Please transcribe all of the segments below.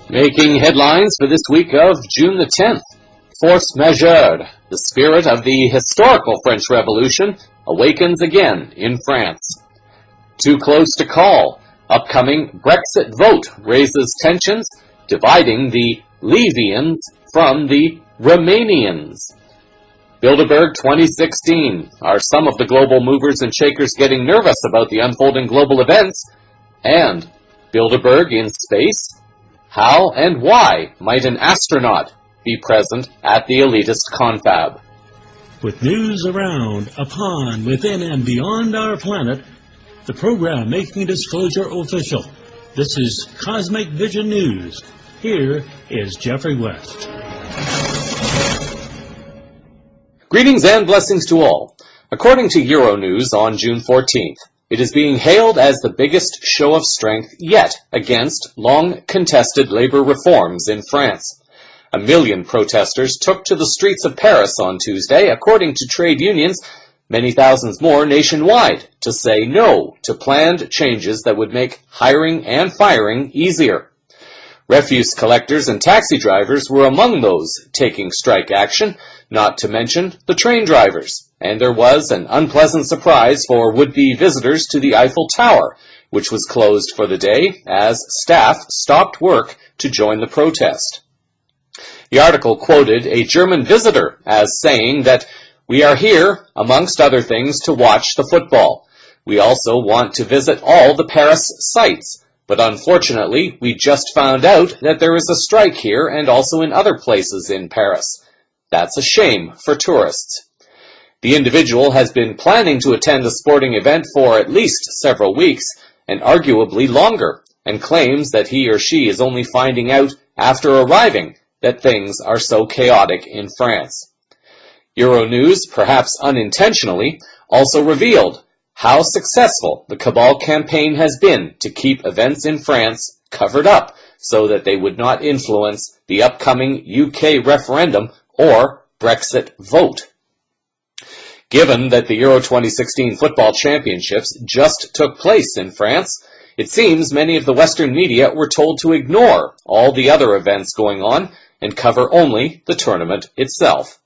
Making headlines for this week of June the 10th. Force majeure, the spirit of the historical French Revolution, awakens again in France. Too close to call. Upcoming Brexit vote raises tensions, dividing the Levians from the Romanians. Bilderberg 2016. Are some of the global movers and shakers getting nervous about the unfolding global events? And Bilderberg in space? How and why might an astronaut be present at the elitist confab? With news around, upon, within, and beyond our planet, the program making disclosure official. This is Cosmic Vision News. Here is Jeffrey West. Greetings and blessings to all. According to Euronews on June 14th, it is being hailed as the biggest show of strength yet against long-contested labor reforms in France. 1 million protesters took to the streets of Paris on Tuesday, according to trade unions, many thousands more nationwide, to say no to planned changes that would make hiring and firing easier. Refuse collectors and taxi drivers were among those taking strike action, not to mention the train drivers. And there was an unpleasant surprise for would-be visitors to the Eiffel Tower, which was closed for the day as staff stopped work to join the protest. The article quoted a German visitor as saying that, "We are here, amongst other things, to watch the football. We also want to visit all the Paris sites. But unfortunately, we just found out that there is a strike here and also in other places in Paris. That's a shame for tourists." The individual has been planning to attend the sporting event for at least several weeks, and arguably longer, and claims that he or she is only finding out after arriving that things are so chaotic in France. Euronews, perhaps unintentionally, also revealed how successful the cabal campaign has been to keep events in France covered up so that they would not influence the upcoming UK referendum or Brexit vote. Given that the Euro 2016 football championships just took place in France, it seems many of the Western media were told to ignore all the other events going on and cover only the tournament itself.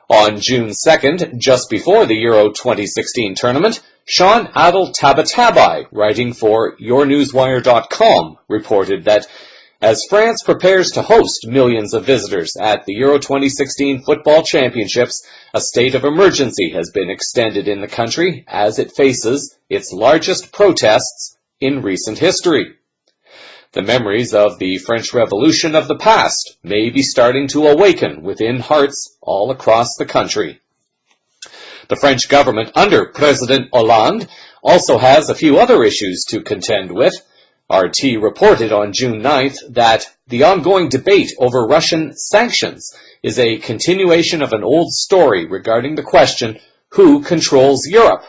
On June 2nd, just before the Euro 2016 tournament, Sean Adel Tabatabai, writing for YourNewsWire.com, reported that as France prepares to host millions of visitors at the Euro 2016 football championships, a state of emergency has been extended in the country as it faces its largest protests in recent history. The memories of the French Revolution of the past may be starting to awaken within hearts all across the country. The French government under President Hollande also has a few other issues to contend with. RT reported on June 9th that the ongoing debate over Russian sanctions is a continuation of an old story regarding the question, who controls Europe?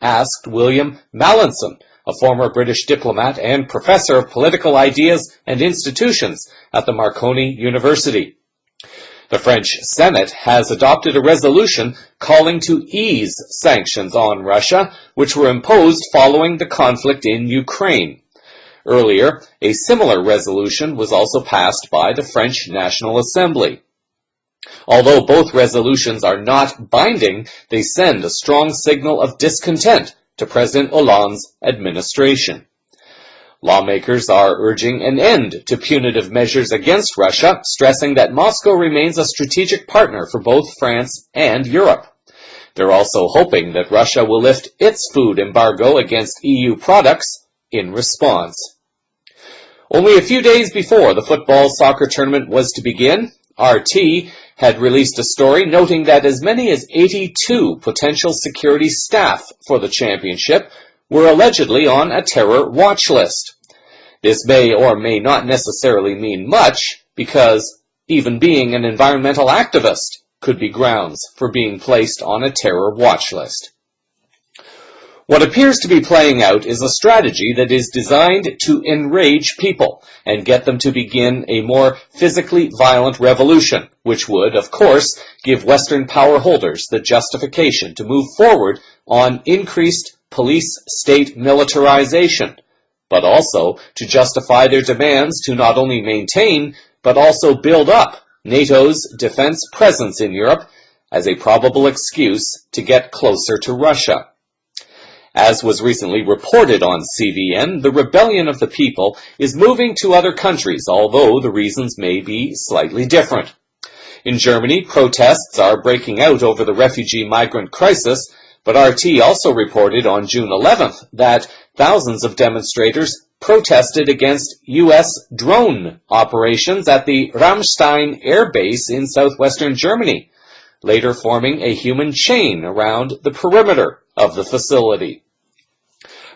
Asked William Mallinson, a former British diplomat and professor of political ideas and institutions at the Marconi University. The French Senate has adopted a resolution calling to ease sanctions on Russia, which were imposed following the conflict in Ukraine. Earlier, a similar resolution was also passed by the French National Assembly. Although both resolutions are not binding, they send a strong signal of discontent to President Hollande's administration. Lawmakers are urging an end to punitive measures against Russia, stressing that Moscow remains a strategic partner for both France and Europe. They're also hoping that Russia will lift its food embargo against EU products in response. Only a few days before the football soccer tournament was to begin, RT had released a story noting that as many as 82 potential security staff for the championship were allegedly on a terror watch list. This may or may not necessarily mean much, because even being an environmental activist could be grounds for being placed on a terror watch list. What appears to be playing out is a strategy that is designed to enrage people and get them to begin a more physically violent revolution, which would, of course, give Western power holders the justification to move forward on increased police-state militarization, but also to justify their demands to not only maintain, but also build up NATO's defense presence in Europe as a probable excuse to get closer to Russia. As was recently reported on CVN, the rebellion of the people is moving to other countries, although the reasons may be slightly different. In Germany, protests are breaking out over the refugee-migrant crisis, but RT also reported on June 11th that thousands of demonstrators protested against U.S. drone operations at the Ramstein air base in southwestern Germany, later forming a human chain around the perimeter of the facility.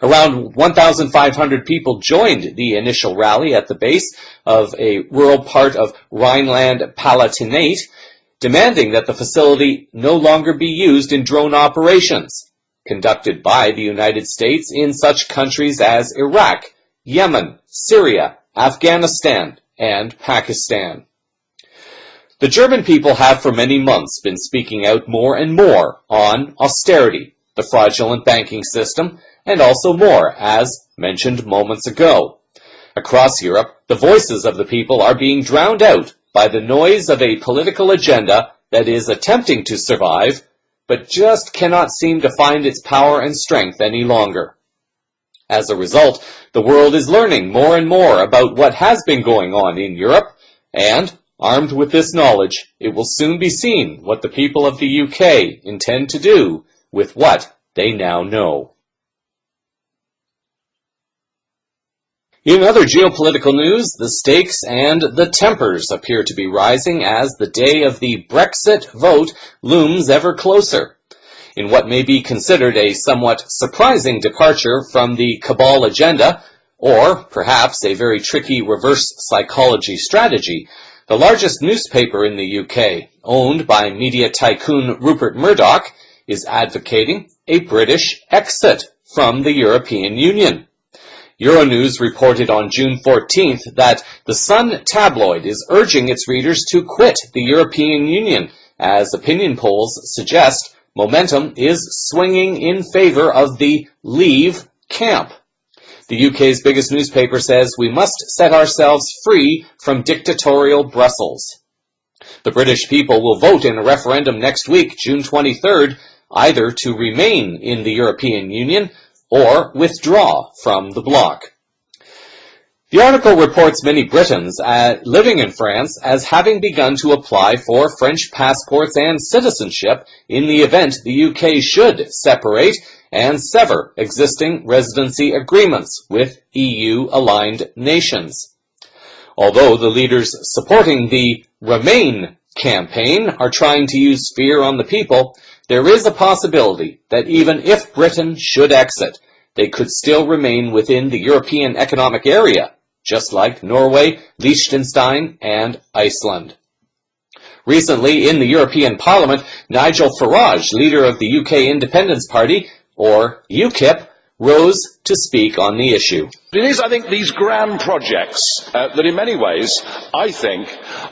Around 1,500 people joined the initial rally at the base of a rural part of Rhineland-Palatinate, demanding that the facility no longer be used in drone operations conducted by the United States in such countries as Iraq, Yemen, Syria, Afghanistan, and Pakistan. The German people have for many months been speaking out more and more on austerity, the fraudulent banking system, and also more, as mentioned moments ago. Across Europe, the voices of the people are being drowned out by the noise of a political agenda that is attempting to survive, but just cannot seem to find its power and strength any longer. As a result, the world is learning more and more about what has been going on in Europe, and, armed with this knowledge, it will soon be seen what the people of the UK intend to do with what they now know. In other geopolitical news, the stakes and the tempers appear to be rising as the day of the Brexit vote looms ever closer. In what may be considered a somewhat surprising departure from the cabal agenda, or perhaps a very tricky reverse psychology strategy, the largest newspaper in the UK, owned by media tycoon Rupert Murdoch, is advocating a British exit from the European Union. Euronews reported on June 14th that the Sun tabloid is urging its readers to quit the European Union, as opinion polls suggest momentum is swinging in favor of the Leave camp. The UK's biggest newspaper says we must set ourselves free from dictatorial Brussels. The British people will vote in a referendum next week, June 23rd, either to remain in the European Union or withdraw from the bloc. The article reports many Britons living in France as having begun to apply for French passports and citizenship in the event the UK should separate and sever existing residency agreements with EU-aligned nations. Although the leaders supporting the Remain campaign are trying to use fear on the people, there is a possibility that even if Britain should exit, they could still remain within the European Economic Area, just like Norway, Liechtenstein, and Iceland. Recently, in the European Parliament, Nigel Farage, leader of the UK Independence Party, or UKIP, rose to speak on the issue. It is, I think, these grand projects that in many ways, I think,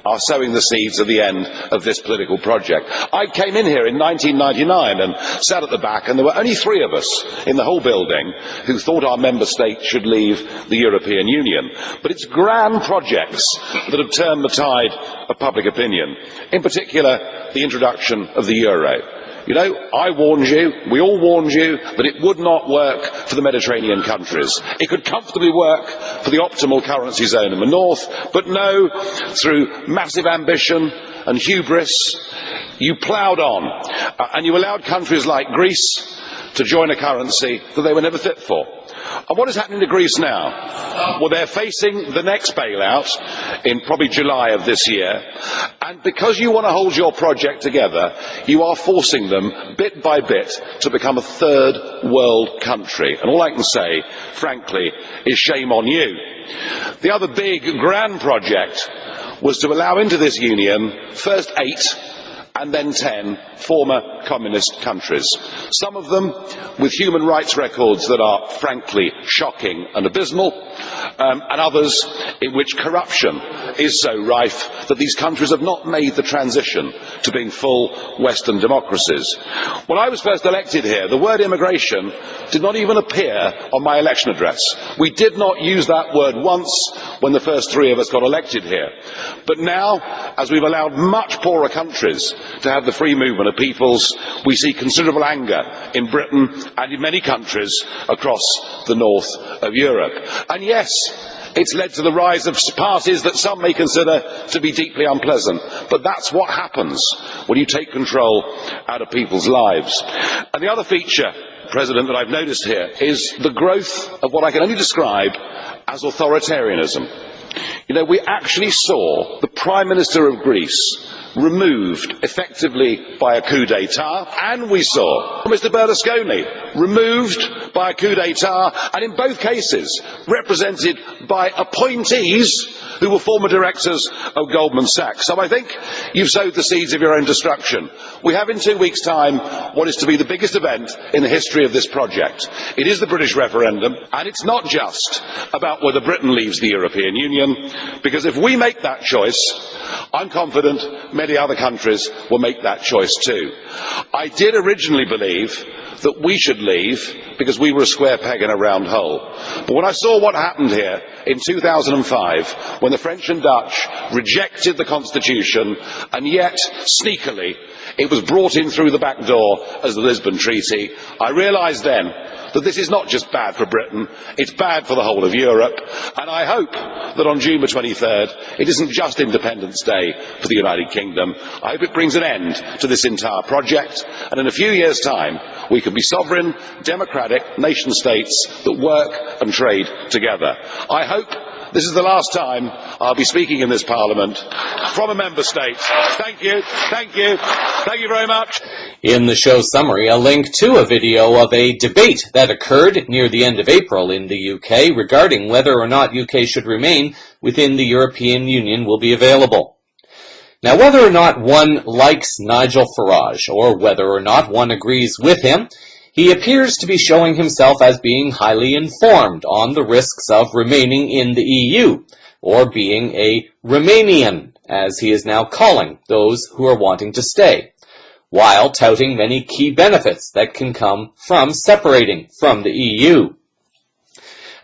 are sowing the seeds of the end of this political project. I came in here in 1999 and sat at the back, and there were only 3 of us in the whole building who thought our member state should leave the European Union. But it's grand projects that have turned the tide of public opinion, in particular the introduction of the euro. You know, I warned you, we all warned you, that it would not work for the Mediterranean countries. It could comfortably work for the optimal currency zone in the north, but no, through massive ambition and hubris, you ploughed on, and you allowed countries like Greece to join a currency that they were never fit for. And what is happening to Greece now? Well, they're facing the next bailout in probably July of this year, and because you want to hold your project together, you are forcing them, bit by bit, to become a third world country. And all I can say, frankly, is shame on you. The other big, grand project was to allow into this union first 8 and then 10 former communist countries. Some of them with human rights records that are frankly shocking and abysmal, and others in which corruption is so rife that these countries have not made the transition to being full Western democracies. When I was first elected here, the word immigration did not even appear on my election address. We did not use that word once when the first three of us got elected here. But now, as we've allowed much poorer countries to have the free movement of peoples, we see considerable anger in Britain and in many countries across the north of Europe. And yes, it's led to the rise of parties that some may consider to be deeply unpleasant. But that's what happens when you take control out of people's lives. And the other feature, President, that I've noticed here is the growth of what I can only describe as authoritarianism. You know, we actually saw the Prime Minister of Greece removed effectively by a coup d'etat, and we saw Mr Berlusconi removed by a coup d'etat, and in both cases represented by appointees who were former directors of Goldman Sachs. So I think you've sowed the seeds of your own destruction. We have in 2 weeks' time what is to be the biggest event in the history of this project. It is the British referendum, and it's not just about whether Britain leaves the European Union, because if we make that choice, I'm confident many other countries will make that choice too. I did originally believe that we should leave because we were a square peg in a round hole. But when I saw what happened here in 2005, when the French and Dutch rejected the Constitution, and yet, sneakily, it was brought in through the back door as the Lisbon Treaty, I realised then that this is not just bad for Britain, it's bad for the whole of Europe, and I hope that on June the 23rd, it isn't just Independence Day for the United Kingdom. I hope it brings an end to this entire project, and in a few years' time, we can be sovereign, democratic nation-states that work and trade together. I hope this is the last time I'll be speaking in this Parliament from a member state. Thank you, thank you, thank you very much. In the show summary, a link to a video of a debate that occurred near the end of April in the UK regarding whether or not UK should remain within the European Union will be available. Now, whether or not one likes Nigel Farage, or whether or not one agrees with him, he appears to be showing himself as being highly informed on the risks of remaining in the EU, or being a Romanian, as he is now calling those who are wanting to stay, while touting many key benefits that can come from separating from the EU.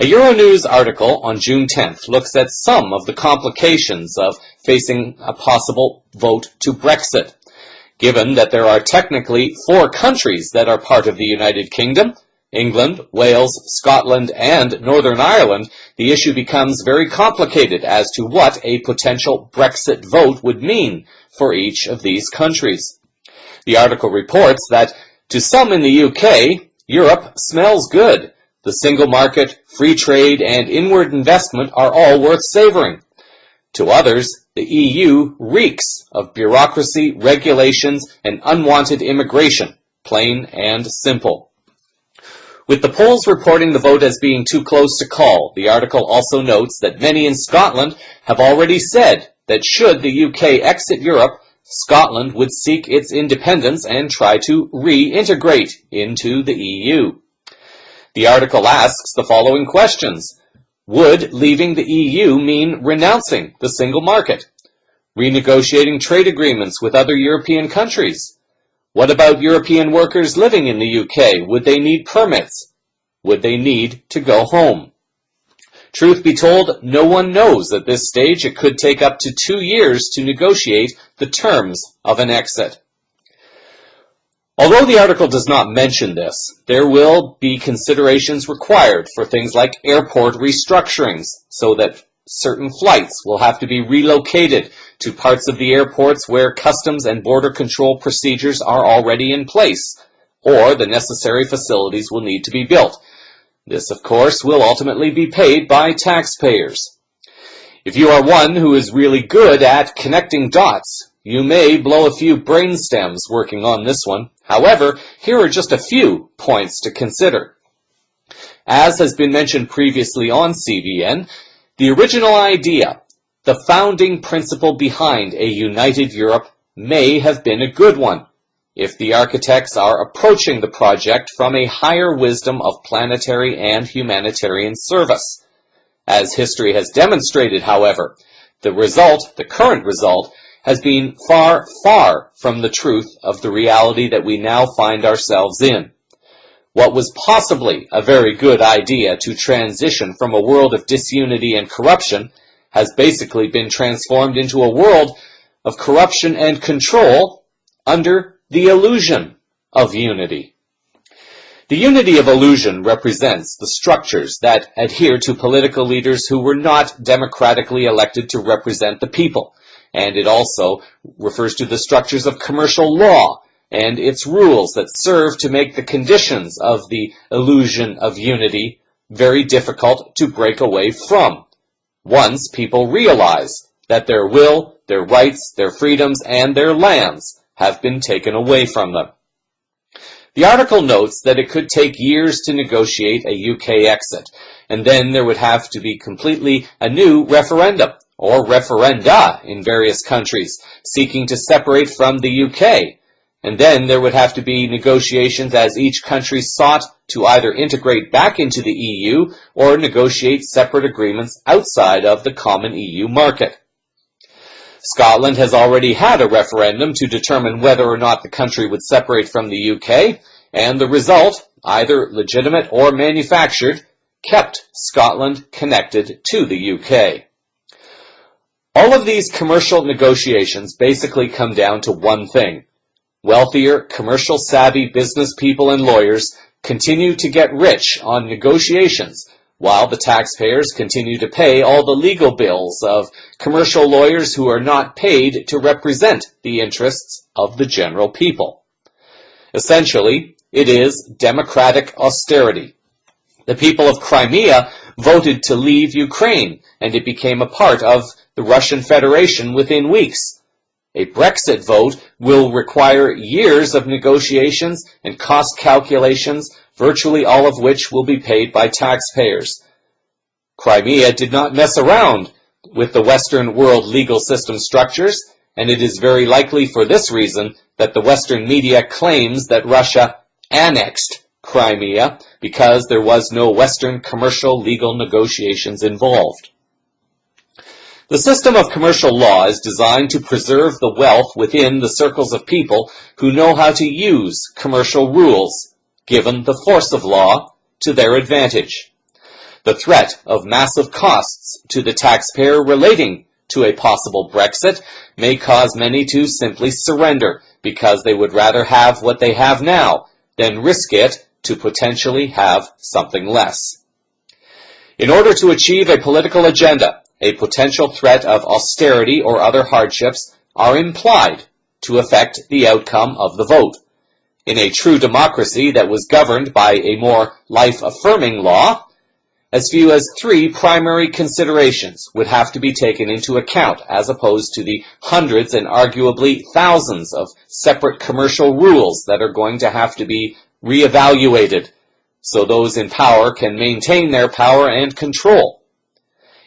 A Euronews article on June 10th looks at some of the complications of facing a possible vote to Brexit. Given that there are technically 4 countries that are part of the United Kingdom, England, Wales, Scotland, and Northern Ireland, the issue becomes very complicated as to what a potential Brexit vote would mean for each of these countries. The article reports that, to some in the UK, Europe smells good. The single market, free trade, and inward investment are all worth savoring. To others, the EU reeks of bureaucracy, regulations, and unwanted immigration, plain and simple. With the polls reporting the vote as being too close to call, the article also notes that many in Scotland have already said that should the UK exit Europe, Scotland would seek its independence and try to reintegrate into the EU. The article asks the following questions. Would leaving the EU mean renouncing the single market? Renegotiating trade agreements with other European countries? What about European workers living in the UK? Would they need permits? Would they need to go home? Truth be told, no one knows at this stage. It could take up to 2 years to negotiate the terms of an exit. Although the article does not mention this, there will be considerations required for things like airport restructurings, so that certain flights will have to be relocated to parts of the airports where customs and border control procedures are already in place, or the necessary facilities will need to be built. This, of course, will ultimately be paid by taxpayers. If you are one who is really good at connecting dots, you may blow a few brain stems working on this one. However, here are just a few points to consider. As has been mentioned previously on CVN, the original idea, the founding principle behind a united Europe, may have been a good one, if the architects are approaching the project from a higher wisdom of planetary and humanitarian service. As history has demonstrated, however, the current result, has been far, far from the truth of the reality that we now find ourselves in. What was possibly a very good idea to transition from a world of disunity and corruption has basically been transformed into a world of corruption and control under the illusion of unity. The unity of illusion represents the structures that adhere to political leaders who were not democratically elected to represent the people, and it also refers to the structures of commercial law and its rules that serve to make the conditions of the illusion of unity very difficult to break away from, once people realize that their will, their rights, their freedoms, and their lands have been taken away from them. The article notes that it could take years to negotiate a UK exit, and then there would have to be completely a new referendum, or referenda in various countries, seeking to separate from the UK, and then there would have to be negotiations as each country sought to either integrate back into the EU or negotiate separate agreements outside of the common EU market. Scotland has already had a referendum to determine whether or not the country would separate from the UK, and the result, either legitimate or manufactured, kept Scotland connected to the UK. All of these commercial negotiations basically come down to one thing. Wealthier, commercial-savvy business people and lawyers continue to get rich on negotiations, while the taxpayers continue to pay all the legal bills of commercial lawyers who are not paid to represent the interests of the general people. Essentially, it is democratic austerity. The people of Crimea voted to leave Ukraine, and it became a part of the Russian Federation within weeks. A Brexit vote will require years of negotiations and cost calculations, virtually all of which will be paid by taxpayers. Crimea did not mess around with the Western world legal system structures, and it is very likely for this reason that the Western media claims that Russia annexed Crimea because there was no Western commercial legal negotiations involved. The system of commercial law is designed to preserve the wealth within the circles of people who know how to use commercial rules, given the force of law, to their advantage. The threat of massive costs to the taxpayer relating to a possible Brexit may cause many to simply surrender because they would rather have what they have now than risk it to potentially have something less. In order to achieve a political agenda, a potential threat of austerity or other hardships are implied to affect the outcome of the vote. In a true democracy that was governed by a more life-affirming law, as few as 3 primary considerations would have to be taken into account, as opposed to the hundreds and arguably thousands of separate commercial rules that are going to have to be reevaluated, so those in power can maintain their power and control.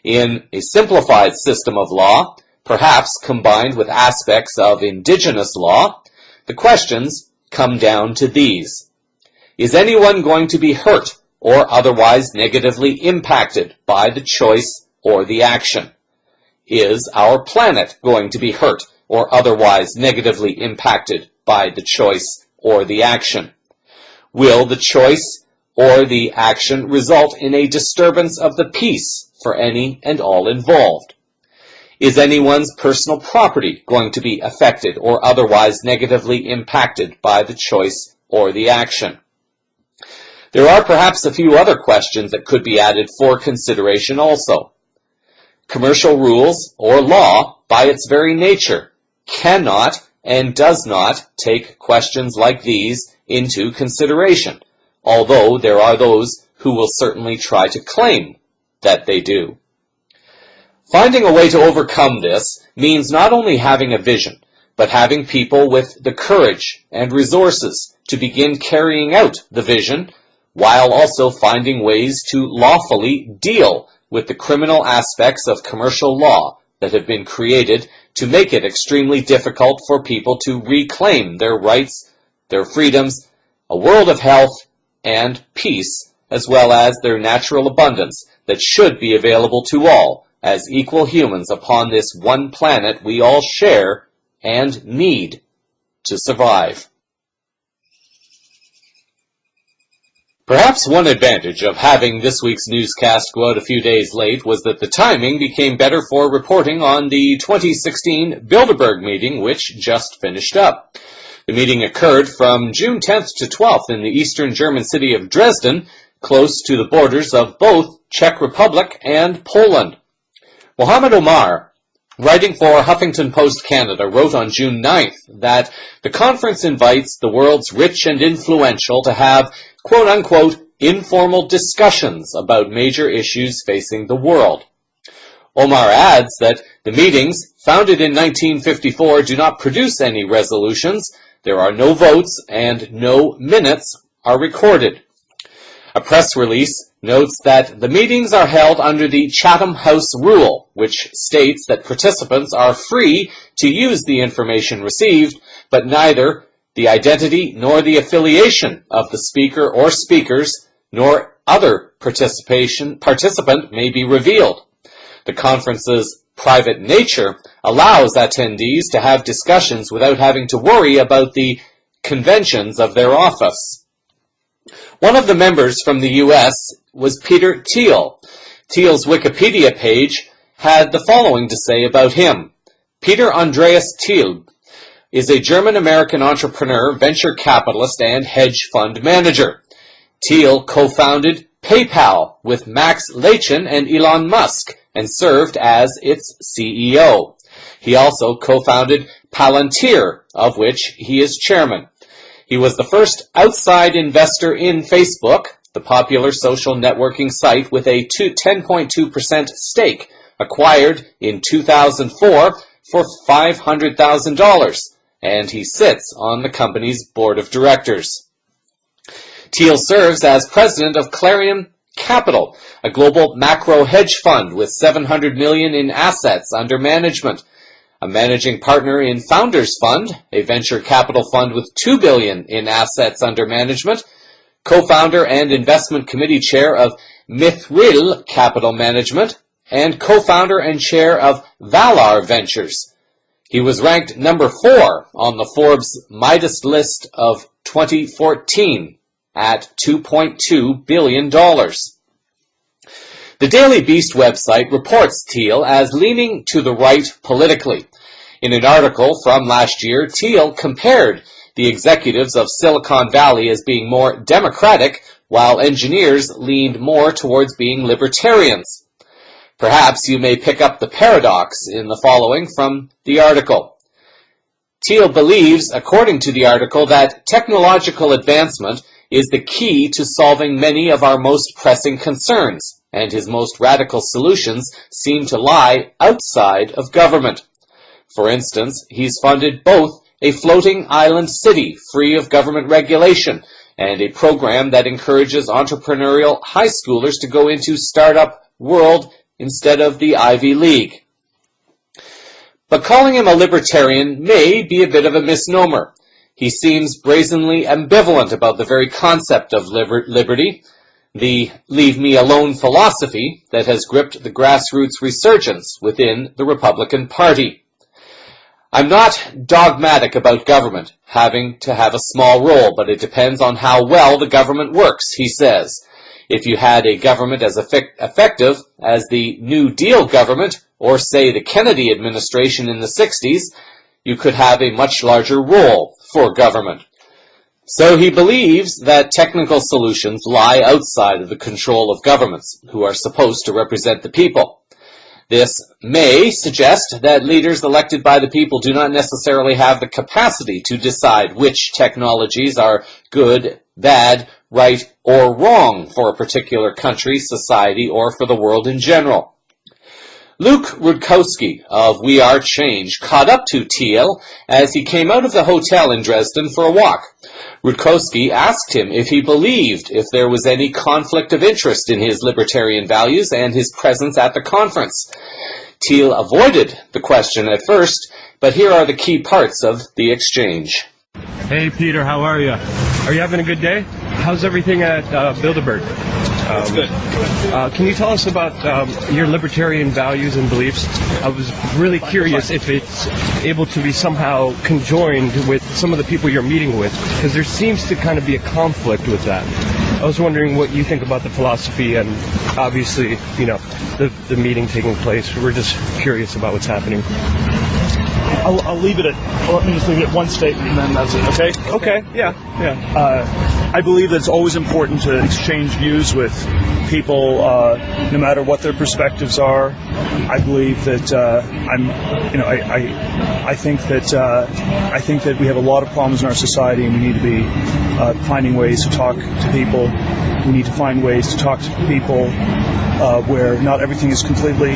In a simplified system of law, perhaps combined with aspects of indigenous law, the questions come down to these. Is anyone going to be hurt or otherwise negatively impacted by the choice or the action? Is our planet going to be hurt or otherwise negatively impacted by the choice or the action? Will the choice or the action result in a disturbance of the peace for any and all involved? Is anyone's personal property going to be affected or otherwise negatively impacted by the choice or the action? There are perhaps a few other questions that could be added for consideration also. Commercial rules or law, by its very nature, cannot and does not take questions like these into consideration, although there are those who will certainly try to claim that they do. Finding a way to overcome this means not only having a vision, but having people with the courage and resources to begin carrying out the vision, while also finding ways to lawfully deal with the criminal aspects of commercial law that have been created to make it extremely difficult for people to reclaim their rights, their freedoms, a world of health and peace, as well as their natural abundance that should be available to all as equal humans upon this one planet we all share and need to survive. Perhaps one advantage of having this week's newscast go out a few days late was that the timing became better for reporting on the 2016 Bilderberg meeting, which just finished up. The meeting occurred from June 10th to 12th in the eastern German city of Dresden, close to the borders of both Czech Republic and Poland. Mohammed Omar, writing for Huffington Post Canada, wrote on June 9th that the conference invites the world's rich and influential to have quote-unquote informal discussions about major issues facing the world. Omar adds that the meetings, founded in 1954, do not produce any resolutions, there are no votes, and no minutes are recorded. A press release notes that the meetings are held under the Chatham House Rule, which states that participants are free to use the information received, but neither the identity nor the affiliation of the speaker or speakers nor other participant may be revealed. The conference's private nature allows attendees to have discussions without having to worry about the conventions of their office. One of the members from the U.S. was Peter Thiel. Thiel's Wikipedia page had the following to say about him. Peter Andreas Thiel is a German-American entrepreneur, venture capitalist, and hedge fund manager. Thiel co-founded PayPal with Max Lachlan and Elon Musk and served as its CEO. He also co-founded Palantir, of which he is chairman. He was the first outside investor in Facebook, the popular social networking site, with a 10.2% stake, acquired in 2004 for $500,000, and he sits on the company's board of directors. Thiel serves as president of Clarion Capital, a global macro hedge fund with $700 million in assets under management, a managing partner in Founders Fund, a venture capital fund with $2 billion in assets under management, co-founder and investment committee chair of Mithril Capital Management, and co-founder and chair of Valar Ventures. He was ranked number 4 on the Forbes Midas list of 2014 at $2.2 billion. The Daily Beast website reports Thiel as leaning to the right politically. In an article from last year, Thiel compared the executives of Silicon Valley as being more democratic, while engineers leaned more towards being libertarians. Perhaps you may pick up the paradox in the following from the article. Thiel believes, according to the article, that technological advancement is the key to solving many of our most pressing concerns, and his most radical solutions seem to lie outside of government. For instance, he's funded both a floating island city free of government regulation and a program that encourages entrepreneurial high schoolers to go into startup world instead of the Ivy League. But calling him a libertarian may be a bit of a misnomer. He seems brazenly ambivalent about the very concept of liberty, the leave me alone philosophy that has gripped the grassroots resurgence within the Republican Party. I'm not dogmatic about government having to have a small role, but it depends on how well the government works, he says. If you had a government as effective as the New Deal government, or say the Kennedy administration in the 60s, you could have a much larger role for government. So he believes that technical solutions lie outside of the control of governments, who are supposed to represent the people. This may suggest that leaders elected by the people do not necessarily have the capacity to decide which technologies are good, bad, right, or wrong for a particular country, society, or for the world in general. Luke Rudkowski of We Are Change caught up to Thiel as he came out of the hotel in Dresden for a walk. Rudkowski asked him if he believed if there was any conflict of interest in his libertarian values and his presence at the conference. Thiel avoided the question at first, but here are the key parts of the exchange. Hey Peter, how are you? Are you having a good day? How's everything at Bilderberg? It's good. Can you tell us about your libertarian values and beliefs? I was really curious if it's able to be somehow conjoined with some of the people you're meeting with, because there seems to kind of be a conflict with that. I was wondering what you think about the philosophy and obviously, you know, the meeting taking place. We're just curious about what's happening. I'll leave it at, let me just leave it at one statement and then that's it, okay? Okay, yeah. I believe that it's always important to exchange views with people, no matter what their perspectives are. I believe that I think that we have a lot of problems in our society, and we need to be finding ways to talk to people. We need to find ways to talk to people where not everything is completely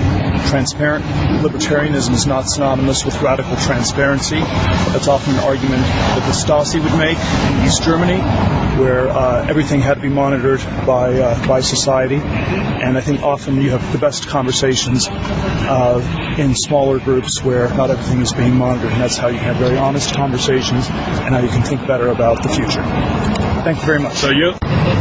transparent. Libertarianism is not synonymous with radical transparency. That's often an argument that the Stasi would make in East Germany, where everything had to be monitored by society. And I think often you have the best conversations in smaller groups where not everything is being monitored, and that's how you can have very honest conversations and how you can think better about the future. Thank you very much.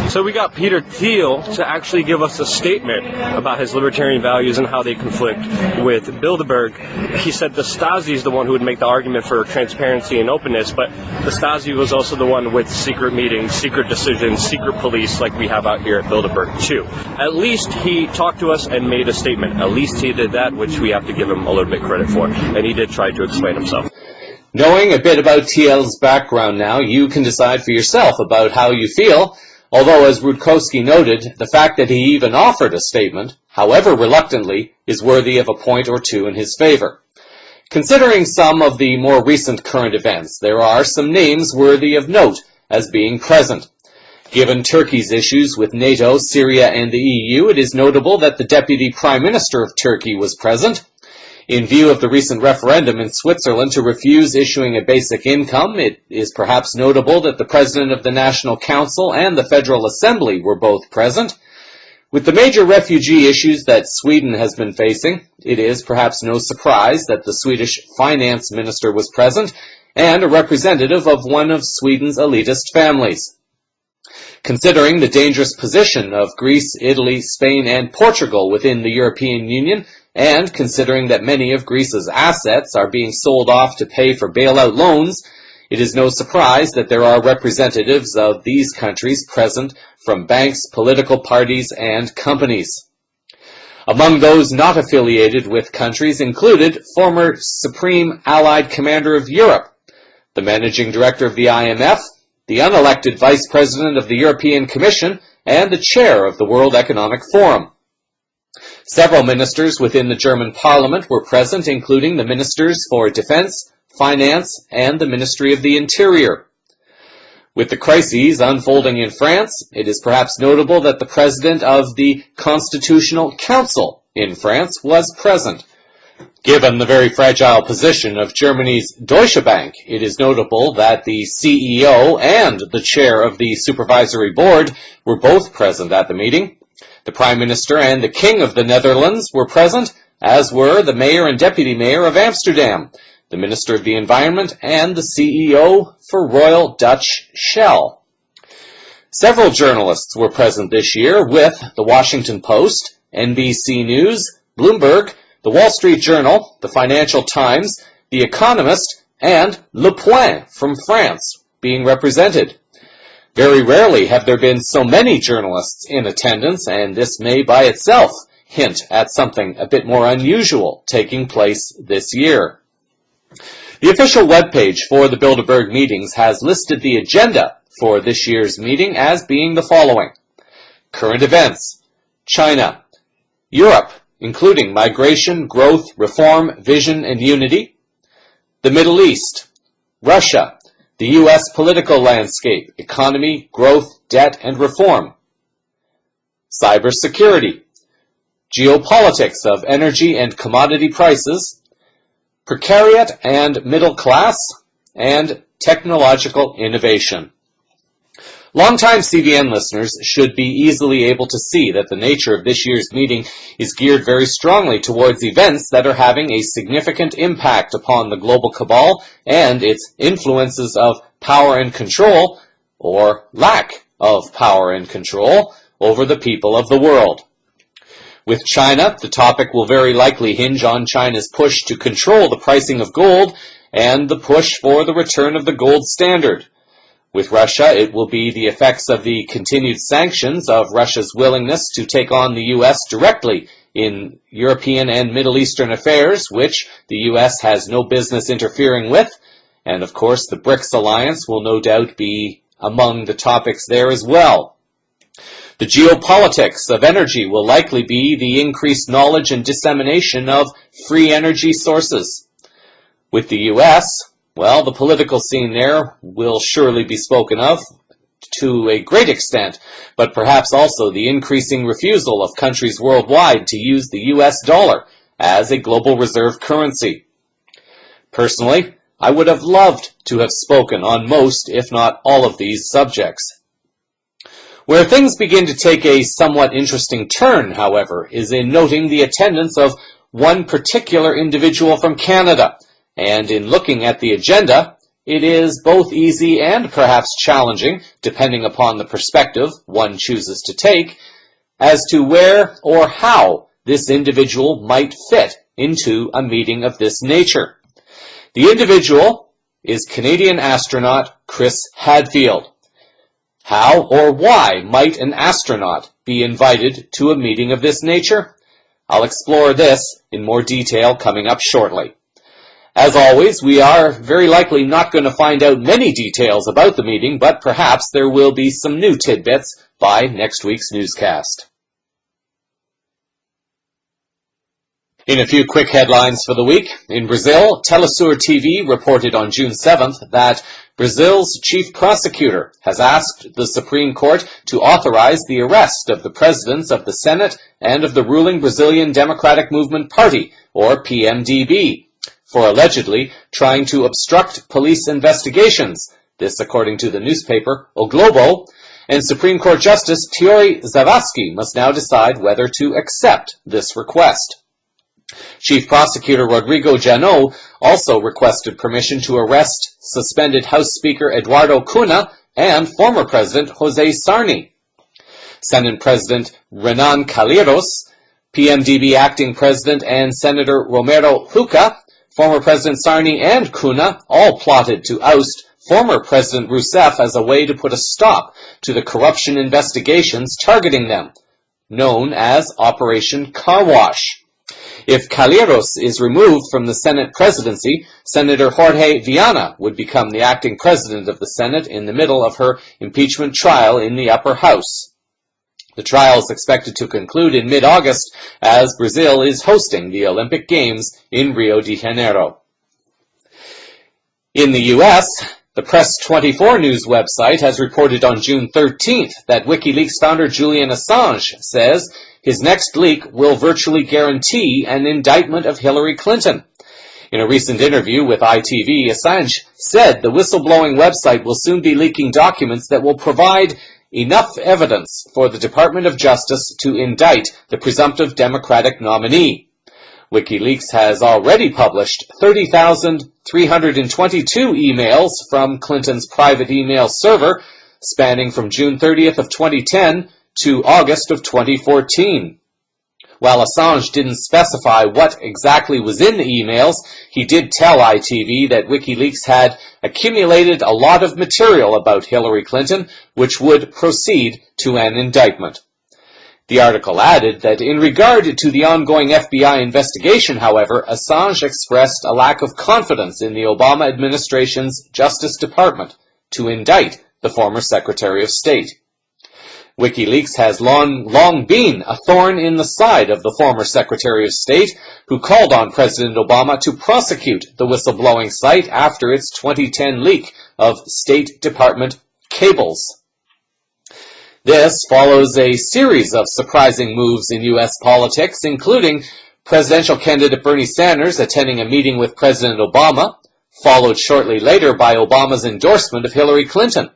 So we got Peter Thiel to actually give us a statement about his libertarian values and how they conflict with Bilderberg. He said the Stasi is the one who would make the argument for transparency and openness, but the Stasi was also the one with secret meetings, secret decisions, secret police like we have out here at Bilderberg too. At least he talked to us and made a statement. At least he did that, which we have to give him a little bit credit for. And he did try to explain himself. Knowing a bit about Thiel's background now, you can decide for yourself about how you feel. Although, as Rutkowski noted, the fact that he even offered a statement, however reluctantly, is worthy of a point or two in his favor. Considering some of the more recent current events, there are some names worthy of note as being present. Given Turkey's issues with NATO, Syria, and the EU, it is notable that the Deputy Prime Minister of Turkey was present. In view of the recent referendum in Switzerland to refuse issuing a basic income, it is perhaps notable that the President of the National Council and the Federal Assembly were both present. With the major refugee issues that Sweden has been facing, it is perhaps no surprise that the Swedish Finance Minister was present and a representative of one of Sweden's elitist families. Considering the dangerous position of Greece, Italy, Spain, and Portugal within the European Union, and considering that many of Greece's assets are being sold off to pay for bailout loans, it is no surprise that there are representatives of these countries present from banks, political parties, and companies. Among those not affiliated with countries included former Supreme Allied Commander of Europe, the Managing Director of the IMF, the unelected Vice President of the European Commission, and the Chair of the World Economic Forum. Several ministers within the German Parliament were present, including the Ministers for Defense, Finance, and the Ministry of the Interior. With the crises unfolding in France, it is perhaps notable that the President of the Constitutional Council in France was present. Given the very fragile position of Germany's Deutsche Bank, it is notable that the CEO and the Chair of the Supervisory Board were both present at the meeting. The Prime Minister and the King of the Netherlands were present, as were the Mayor and Deputy Mayor of Amsterdam, the Minister of the Environment, and the CEO for Royal Dutch Shell. Several journalists were present this year with The Washington Post, NBC News, Bloomberg, The Wall Street Journal, The Financial Times, The Economist, and Le Point from France being represented. Very rarely have there been so many journalists in attendance, and this may by itself hint at something a bit more unusual taking place this year. The official webpage for the Bilderberg meetings has listed the agenda for this year's meeting as being the following: current events, China, Europe, including migration, growth, reform, vision, and unity, the Middle East, Russia, the U.S. political landscape, economy, growth, debt, and reform, cybersecurity, geopolitics of energy and commodity prices, precariat and middle class, and technological innovation. Longtime CVN listeners should be easily able to see that the nature of this year's meeting is geared very strongly towards events that are having a significant impact upon the global cabal and its influences of power and control, or lack of power and control, over the people of the world. With China, the topic will very likely hinge on China's push to control the pricing of gold and the push for the return of the gold standard. With Russia, it will be the effects of the continued sanctions, of Russia's willingness to take on the U.S. directly in European and Middle Eastern affairs, which the U.S. has no business interfering with, and of course the BRICS alliance will no doubt be among the topics there as well. The geopolitics of energy will likely be the increased knowledge and dissemination of free energy sources. With the U.S., well, the political scene there will surely be spoken of to a great extent, but perhaps also the increasing refusal of countries worldwide to use the U.S. dollar as a global reserve currency. Personally, I would have loved to have spoken on most, if not all, of these subjects. Where things begin to take a somewhat interesting turn, however, is in noting the attendance of one particular individual from Canada. And in looking at the agenda, it is both easy and perhaps challenging, depending upon the perspective one chooses to take, as to where or how this individual might fit into a meeting of this nature. The individual is Canadian astronaut Chris Hadfield. How or why might an astronaut be invited to a meeting of this nature? I'll explore this in more detail coming up shortly. As always, we are very likely not going to find out many details about the meeting, but perhaps there will be some new tidbits by next week's newscast. In a few quick headlines for the week, in Brazil, Telesur TV reported on June 7th that Brazil's chief prosecutor has asked the Supreme Court to authorize the arrest of the presidents of the Senate and of the ruling Brazilian Democratic Movement Party, or PMDB, for allegedly trying to obstruct police investigations, this according to the newspaper O Globo, and Supreme Court Justice Tiori Zavascki must now decide whether to accept this request. Chief Prosecutor Rodrigo Janot also requested permission to arrest suspended House Speaker Eduardo Cunha and former President José Sarney. Senate President Renan Calheiros, PMDB Acting President and Senator Romero Juca, former President Sarney and Cunha all plotted to oust former President Rousseff as a way to put a stop to the corruption investigations targeting them, known as Operation Car Wash. If Calheiros is removed from the Senate presidency, Senator Jorge Viana would become the acting president of the Senate in the middle of her impeachment trial in the upper house. The trial is expected to conclude in mid-August as Brazil is hosting the Olympic Games in Rio de Janeiro. In the U.S., the Press 24 news website has reported on June 13th that WikiLeaks founder Julian Assange says his next leak will virtually guarantee an indictment of Hillary Clinton. In a recent interview with ITV, Assange said the whistleblowing website will soon be leaking documents that will provide enough evidence for the Department of Justice to indict the presumptive Democratic nominee. WikiLeaks has already published 30,322 emails from Clinton's private email server, spanning from June 30th of 2010 to August of 2014. While Assange didn't specify what exactly was in the emails, he did tell ITV that WikiLeaks had accumulated a lot of material about Hillary Clinton, which would proceed to an indictment. The article added that in regard to the ongoing FBI investigation, however, Assange expressed a lack of confidence in the Obama administration's Justice Department to indict the former Secretary of State. WikiLeaks has long been a thorn in the side of the former Secretary of State, who called on President Obama to prosecute the whistleblowing site after its 2010 leak of State Department cables. This follows a series of surprising moves in U.S. politics, including presidential candidate Bernie Sanders attending a meeting with President Obama, followed shortly later by Obama's endorsement of Hillary Clinton,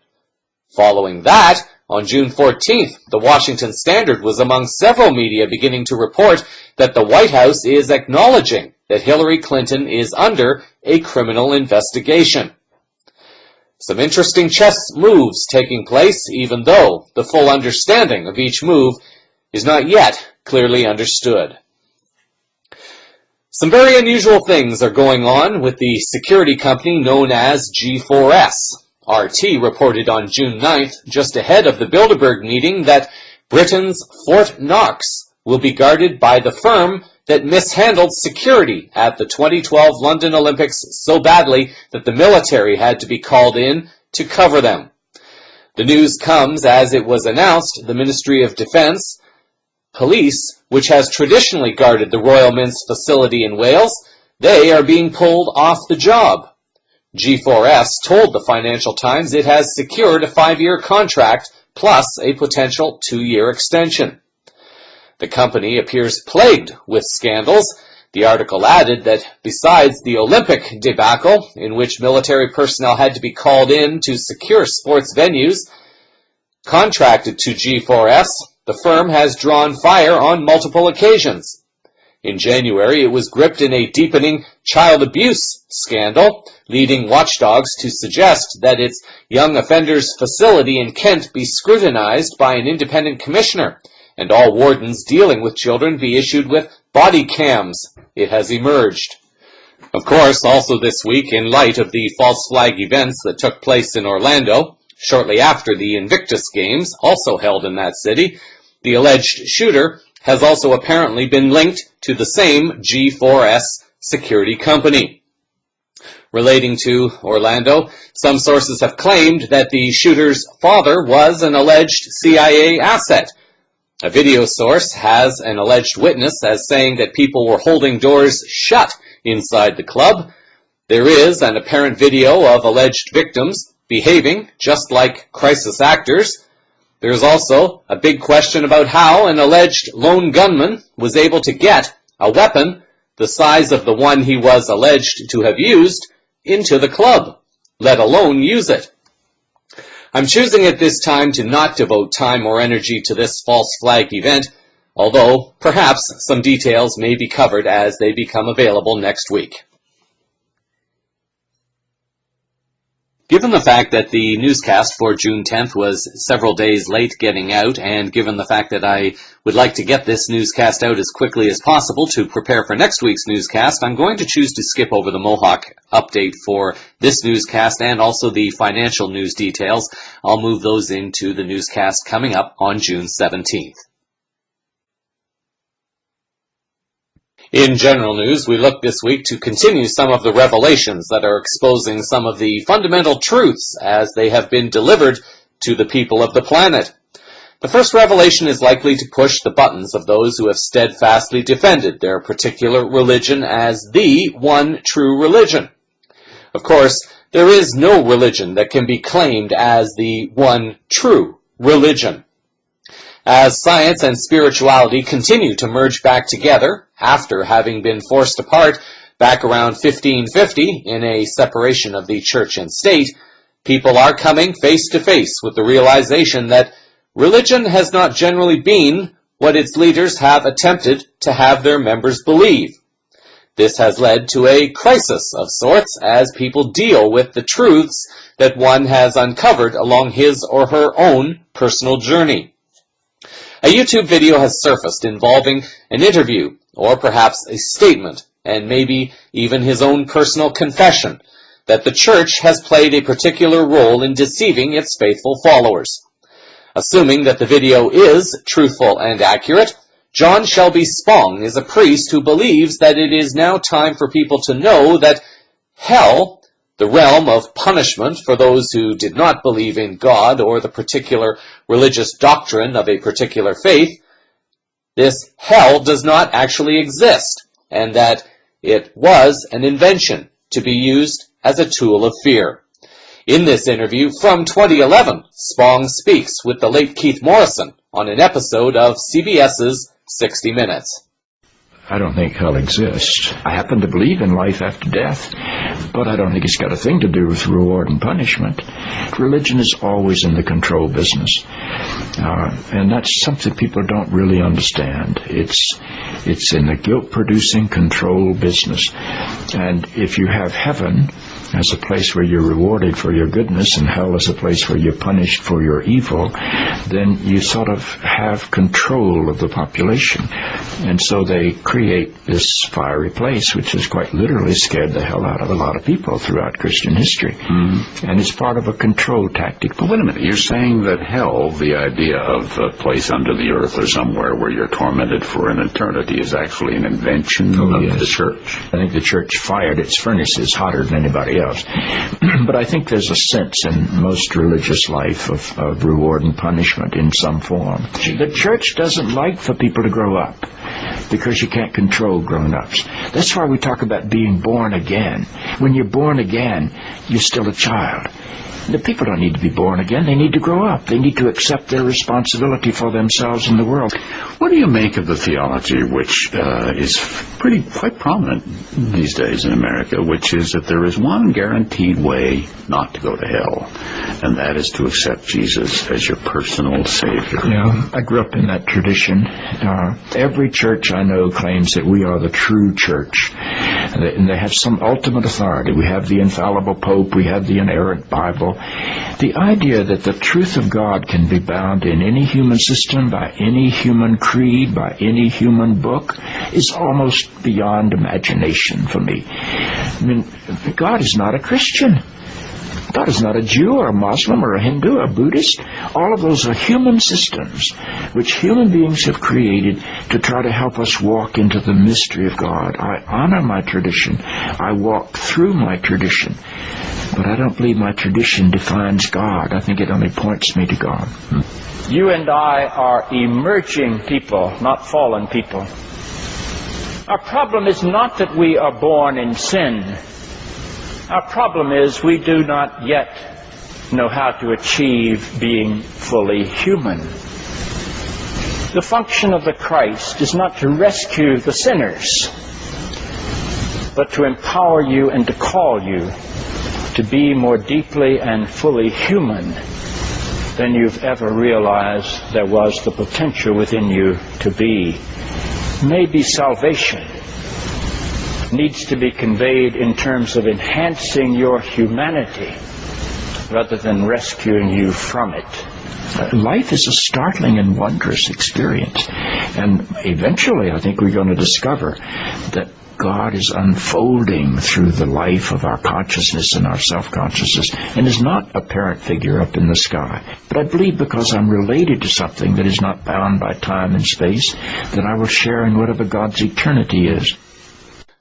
Following that, on June 14th, the Washington Standard was among several media beginning to report that the White House is acknowledging that Hillary Clinton is under a criminal investigation. Some interesting chess moves taking place, even though the full understanding of each move is not yet clearly understood. Some very unusual things are going on with the security company known as G4S. RT reported on June 9th, just ahead of the Bilderberg meeting, that Britain's Fort Knox will be guarded by the firm that mishandled security at the 2012 London Olympics so badly that the military had to be called in to cover them. The news comes as it was announced the Ministry of Defence Police, which has traditionally guarded the Royal Mint's facility in Wales, they are being pulled off the job. G4S told the Financial Times it has secured a 5-year contract plus a potential 2-year extension. The company appears plagued with scandals. The article added that besides the Olympic debacle, in which military personnel had to be called in to secure sports venues contracted to G4S, the firm has drawn fire on multiple occasions. In January, it was gripped in a deepening child abuse scandal, leading watchdogs to suggest that its young offenders facility in Kent be scrutinized by an independent commissioner, and all wardens dealing with children be issued with body cams, it has emerged. Of course, also this week, in light of the false flag events that took place in Orlando, shortly after the Invictus Games, also held in that city, the alleged shooter has also apparently been linked to the same G4S security company. Relating to Orlando, some sources have claimed that the shooter's father was an alleged CIA asset. A video source has an alleged witness as saying that people were holding doors shut inside the club. There is an apparent video of alleged victims behaving just like crisis actors. There's also a big question about how an alleged lone gunman was able to get a weapon the size of the one he was alleged to have used into the club, let alone use it. I'm choosing at this time to not devote time or energy to this false flag event, although perhaps some details may be covered as they become available next week. Given the fact that the newscast for June 10th was several days late getting out, and given the fact that I would like to get this newscast out as quickly as possible to prepare for next week's newscast, I'm going to choose to skip over the Mohawk update for this newscast and also the financial news details. I'll move those into the newscast coming up on June 17th. In general news, we look this week to continue some of the revelations that are exposing some of the fundamental truths as they have been delivered to the people of the planet. The first revelation is likely to push the buttons of those who have steadfastly defended their particular religion as the one true religion. Of course, there is no religion that can be claimed as the one true religion. As science and spirituality continue to merge back together, after having been forced apart back around 1550 in a separation of the church and state, people are coming face to face with the realization that religion has not generally been what its leaders have attempted to have their members believe. This has led to a crisis of sorts as people deal with the truths that one has uncovered along his or her own personal journey. A YouTube video has surfaced involving an interview, or perhaps a statement, and maybe even his own personal confession, that the church has played a particular role in deceiving its faithful followers. Assuming that the video is truthful and accurate, John Shelby Spong is a priest who believes that it is now time for people to know that hell, the realm of punishment for those who did not believe in God or the particular religious doctrine of a particular faith, this hell does not actually exist, and that it was an invention to be used as a tool of fear. In this interview from 2011, Spong speaks with the late Keith Morrison on an episode of CBS's 60 Minutes. I don't think hell exists. I happen to believe in life after death, but I don't think it's got a thing to do with reward and punishment. Religion is always in the control business. And that's something people don't really understand. It's in the guilt-producing control business. And if you have heaven as a place where you're rewarded for your goodness and hell as a place where you're punished for your evil, then you sort of have control of the population. And so they create this fiery place, which has quite literally scared the hell out of a lot of people throughout Christian history. And it's part of a control tactic. But wait a minute, you're saying that hell, the idea of a place under the earth or somewhere where you're tormented for an eternity, is actually an invention of the church? I think the church fired its furnaces hotter than anybody else. But I think there's a sense in most religious life of reward and punishment in some form. The church doesn't like for people to grow up, because you can't control grown-ups. That's why we talk about being born again. When you're born again, you're still a child. The people don't need to be born again. They need to grow up. They need to accept their responsibility for themselves in the world. What do you make of the theology which is quite prominent these days in America, which is that there is one guaranteed way not to go to hell, and that is to accept Jesus as your personal Savior? Yeah, I grew up in that tradition. Every church I know claims that we are the true church, and they have some ultimate authority. We have the infallible Pope. We have the inerrant Bible. The idea that the truth of God can be bound in any human system, by any human creed, by any human book, is almost beyond imagination for me. I mean, God is not a Christian. God is not a Jew or a Muslim or a Hindu or a Buddhist. All of those are human systems which human beings have created to try to help us walk into the mystery of God. I honor my tradition. I walk through my tradition. But I don't believe my tradition defines God. I think it only points me to God. You and I are emerging people, not fallen people. Our problem is not that we are born in sin. Our problem is we do not yet know how to achieve being fully human. The function of the Christ is not to rescue the sinners, but to empower you and to call you to be more deeply and fully human than you've ever realized there was the potential within you to be. Maybe salvation needs to be conveyed in terms of enhancing your humanity rather than rescuing you from it. Life is a startling and wondrous experience. And eventually I think we're going to discover that God is unfolding through the life of our consciousness and our self-consciousness, and is not a parent figure up in the sky. But I believe because I'm related to something that is not bound by time and space, that I will share in whatever God's eternity is.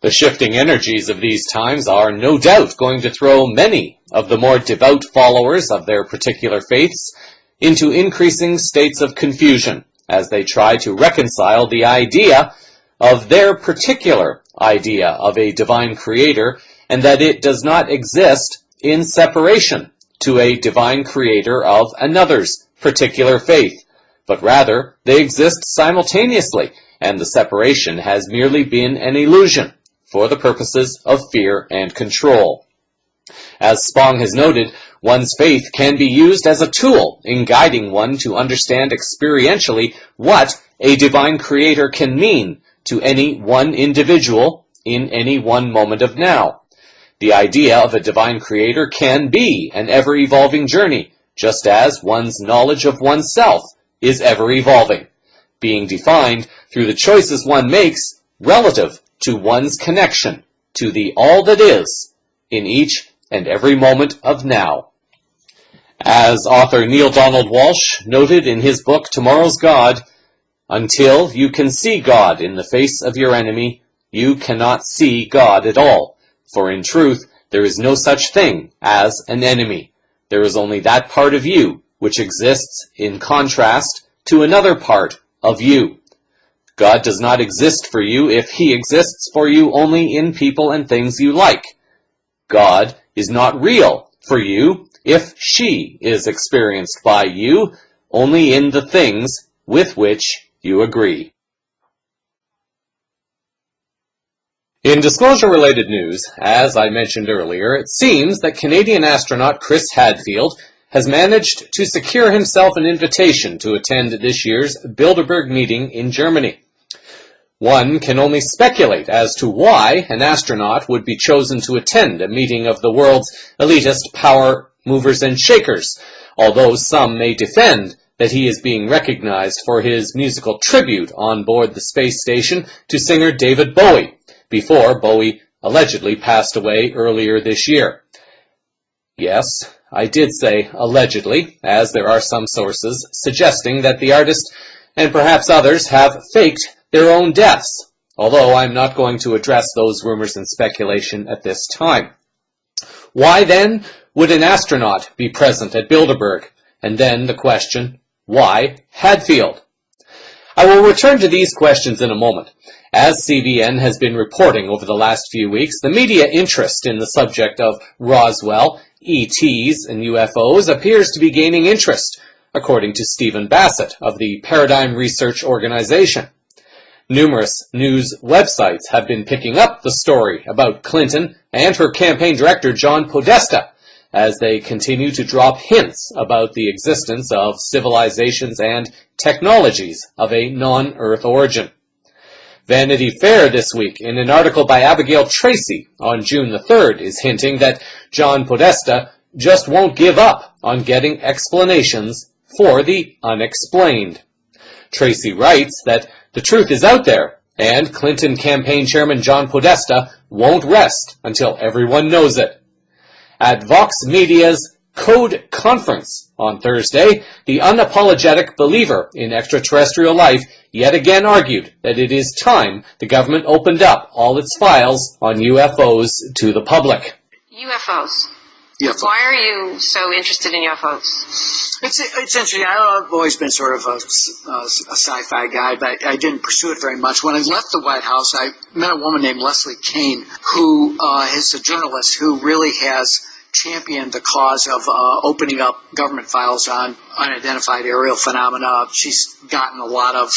The shifting energies of these times are no doubt going to throw many of the more devout followers of their particular faiths into increasing states of confusion as they try to reconcile the idea of their particular idea of a divine creator, and that it does not exist in separation to a divine creator of another's particular faith, but rather they exist simultaneously, and the separation has merely been an illusion for the purposes of fear and control. As Spong has noted, one's faith can be used as a tool in guiding one to understand experientially what a divine creator can mean to any one individual in any one moment of now. The idea of a divine creator can be an ever-evolving journey, just as one's knowledge of oneself is ever-evolving, being defined through the choices one makes relative to one's connection to the all that is in each and every moment of now. As author Neil Donald Walsh noted in his book Tomorrow's God, until you can see God in the face of your enemy, you cannot see God at all. For in truth, there is no such thing as an enemy. There is only that part of you which exists in contrast to another part of you. God does not exist for you if he exists for you only in people and things you like. God is not real for you if she is experienced by you only in the things with which you agree. In disclosure-related news, as I mentioned earlier, it seems that Canadian astronaut Chris Hadfield has managed to secure himself an invitation to attend this year's Bilderberg meeting in Germany. One can only speculate as to why an astronaut would be chosen to attend a meeting of the world's elitist power movers and shakers, although some may defend that he is being recognized for his musical tribute on board the space station to singer David Bowie, before Bowie allegedly passed away earlier this year. Yes, I did say allegedly, as there are some sources suggesting that the artist and perhaps others have faked their own deaths, although I'm not going to address those rumors and speculation at this time. Why then would an astronaut be present at Bilderberg? And then the question, why Hadfield? I will return to these questions in a moment. As CVN has been reporting over the last few weeks, the media interest in the subject of Roswell, ETs, and UFOs appears to be gaining interest, according to Stephen Bassett of the Paradigm Research Organization. Numerous news websites have been picking up the story about Clinton and her campaign director John Podesta as they continue to drop hints about the existence of civilizations and technologies of a non-Earth origin. Vanity Fair this week, in an article by Abigail Tracy on June the 3rd, is hinting that John Podesta just won't give up on getting explanations for the unexplained. Tracy writes that the truth is out there, and Clinton campaign chairman John Podesta won't rest until everyone knows it. At Vox Media's Code Conference on Thursday, the unapologetic believer in extraterrestrial life yet again argued that it is time the government opened up all its files on UFOs to the public. UFOs. Why are you so interested in UFOs? It's interesting. I've always been sort of a sci-fi guy, but I didn't pursue it very much. When I left the White House, I met a woman named Leslie Kean, who is a journalist who really has championed the cause of opening up government files on unidentified aerial phenomena. She's gotten a lot of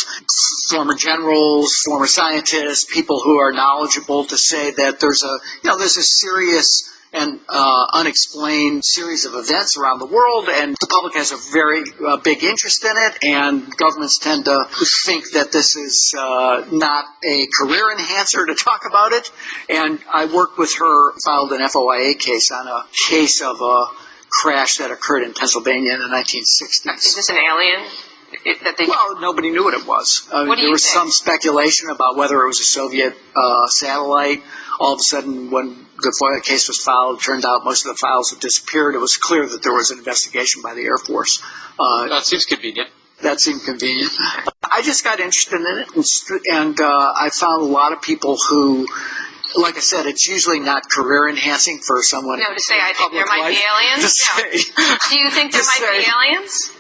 former generals, former scientists, people who are knowledgeable to say that there's a serious and unexplained series of events around the world, and the public has a very big interest in it, and governments tend to think that this is not a career enhancer to talk about it. And I worked with her, filed an FOIA case on a case of a crash that occurred in Pennsylvania in the 1960s. Is this an alien? Well, nobody knew what it was. There was some speculation about whether it was a Soviet satellite. All of a sudden, when the FOIA case was filed, it turned out most of the files had disappeared. It was clear that there was an investigation by the Air Force. That seems convenient. That seemed convenient. I just got interested in it, and I found a lot of people who, like I said, it's usually not career enhancing for someone. No, to say I think there might be aliens? Do you think there might be aliens?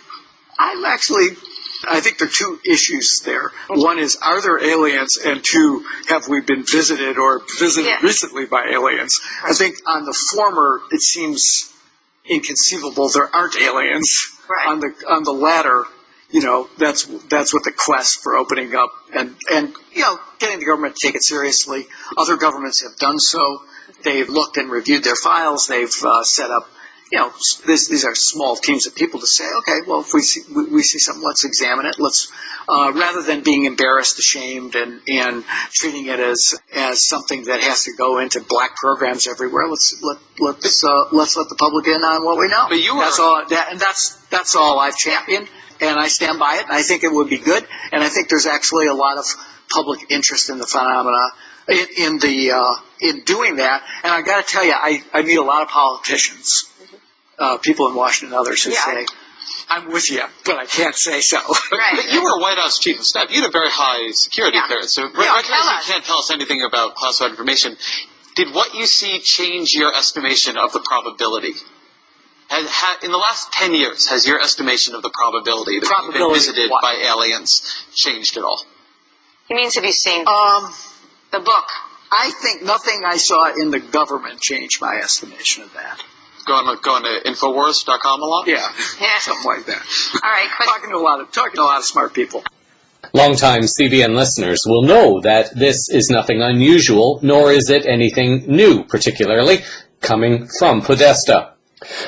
I think there are two issues there. One is, are there aliens? And two, have we been visited or visited recently by aliens? I think on the former, it seems inconceivable there aren't aliens. Right. On the latter, that's what the quest for opening up and getting the government to take it seriously. Other governments have done so. They've looked and reviewed their files. They've set up. These are small teams of people to say, okay, well, if we see something, let's examine it. Let's rather than being embarrassed, ashamed, and treating it as something that has to go into black programs everywhere. Let's let the public in on what we know. But that's all I've championed, and I stand by it. And I think it would be good, and I think there's actually a lot of public interest in the phenomena in doing that. And I got to tell you, I meet a lot of politicians. People in Washington and others who say, I'm with you, but I can't say so. Right. But you were White House chief of staff. You had a very high security clearance. So recognizing you can't tell us anything about classified information, did what you see change your estimation of the probability? In the last 10 years, has your estimation of the probability that you've been visited by aliens changed at all? He means, have you seen the book? I think nothing I saw in the government changed my estimation of that. Going to Infowars.com a lot? Yeah, something like that. All right. Talking to a lot of smart people. Longtime CVN listeners will know that this is nothing unusual, nor is it anything new, particularly coming from Podesta.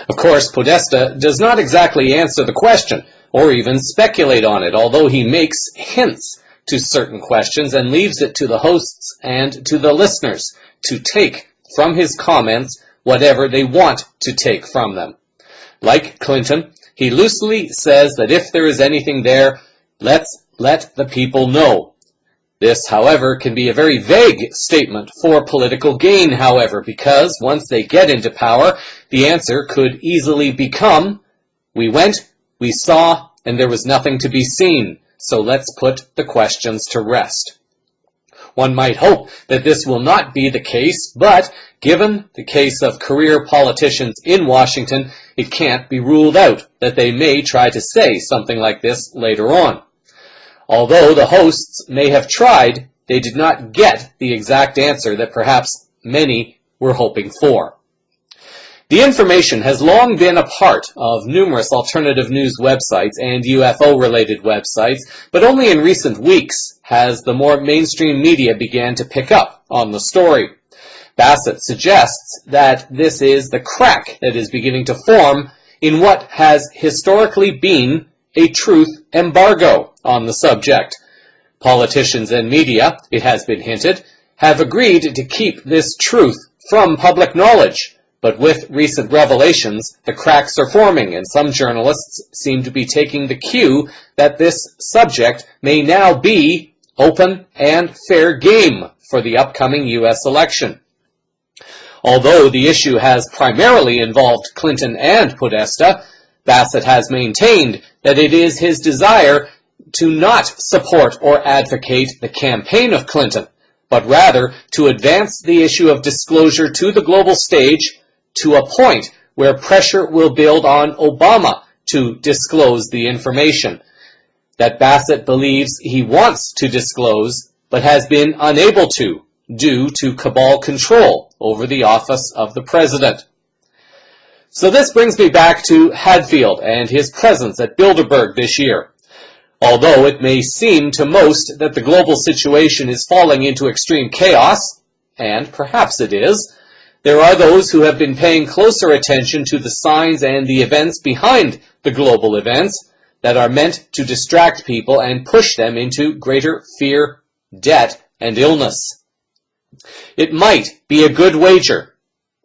Of course, Podesta does not exactly answer the question, or even speculate on it, although he makes hints to certain questions and leaves it to the hosts and to the listeners to take from his comments whatever they want to take from them. Like Clinton, he loosely says that if there is anything there, let's let the people know. This, however, can be a very vague statement for political gain, however, because once they get into power, the answer could easily become, we went, we saw, and there was nothing to be seen, so let's put the questions to rest. One might hope that this will not be the case, but given the case of career politicians in Washington, it can't be ruled out that they may try to say something like this later on. Although the hosts may have tried, they did not get the exact answer that perhaps many were hoping for. The information has long been a part of numerous alternative news websites and UFO-related websites, but only in recent weeks has the more mainstream media began to pick up on the story. Bassett suggests that this is the crack that is beginning to form in what has historically been a truth embargo on the subject. Politicians and media, it has been hinted, have agreed to keep this truth from public knowledge, but with recent revelations, the cracks are forming, and some journalists seem to be taking the cue that this subject may now be open and fair game for the upcoming U.S. election. Although the issue has primarily involved Clinton and Podesta, Bassett has maintained that it is his desire to not support or advocate the campaign of Clinton, but rather to advance the issue of disclosure to the global stage to a point where pressure will build on Obama to disclose the information that Bassett believes he wants to disclose but has been unable to due to cabal control over the office of the president. So this brings me back to Hadfield and his presence at Bilderberg this year. Although it may seem to most that the global situation is falling into extreme chaos, and perhaps it is, there are those who have been paying closer attention to the signs and the events behind the global events that are meant to distract people and push them into greater fear, debt, and illness. It might be a good wager,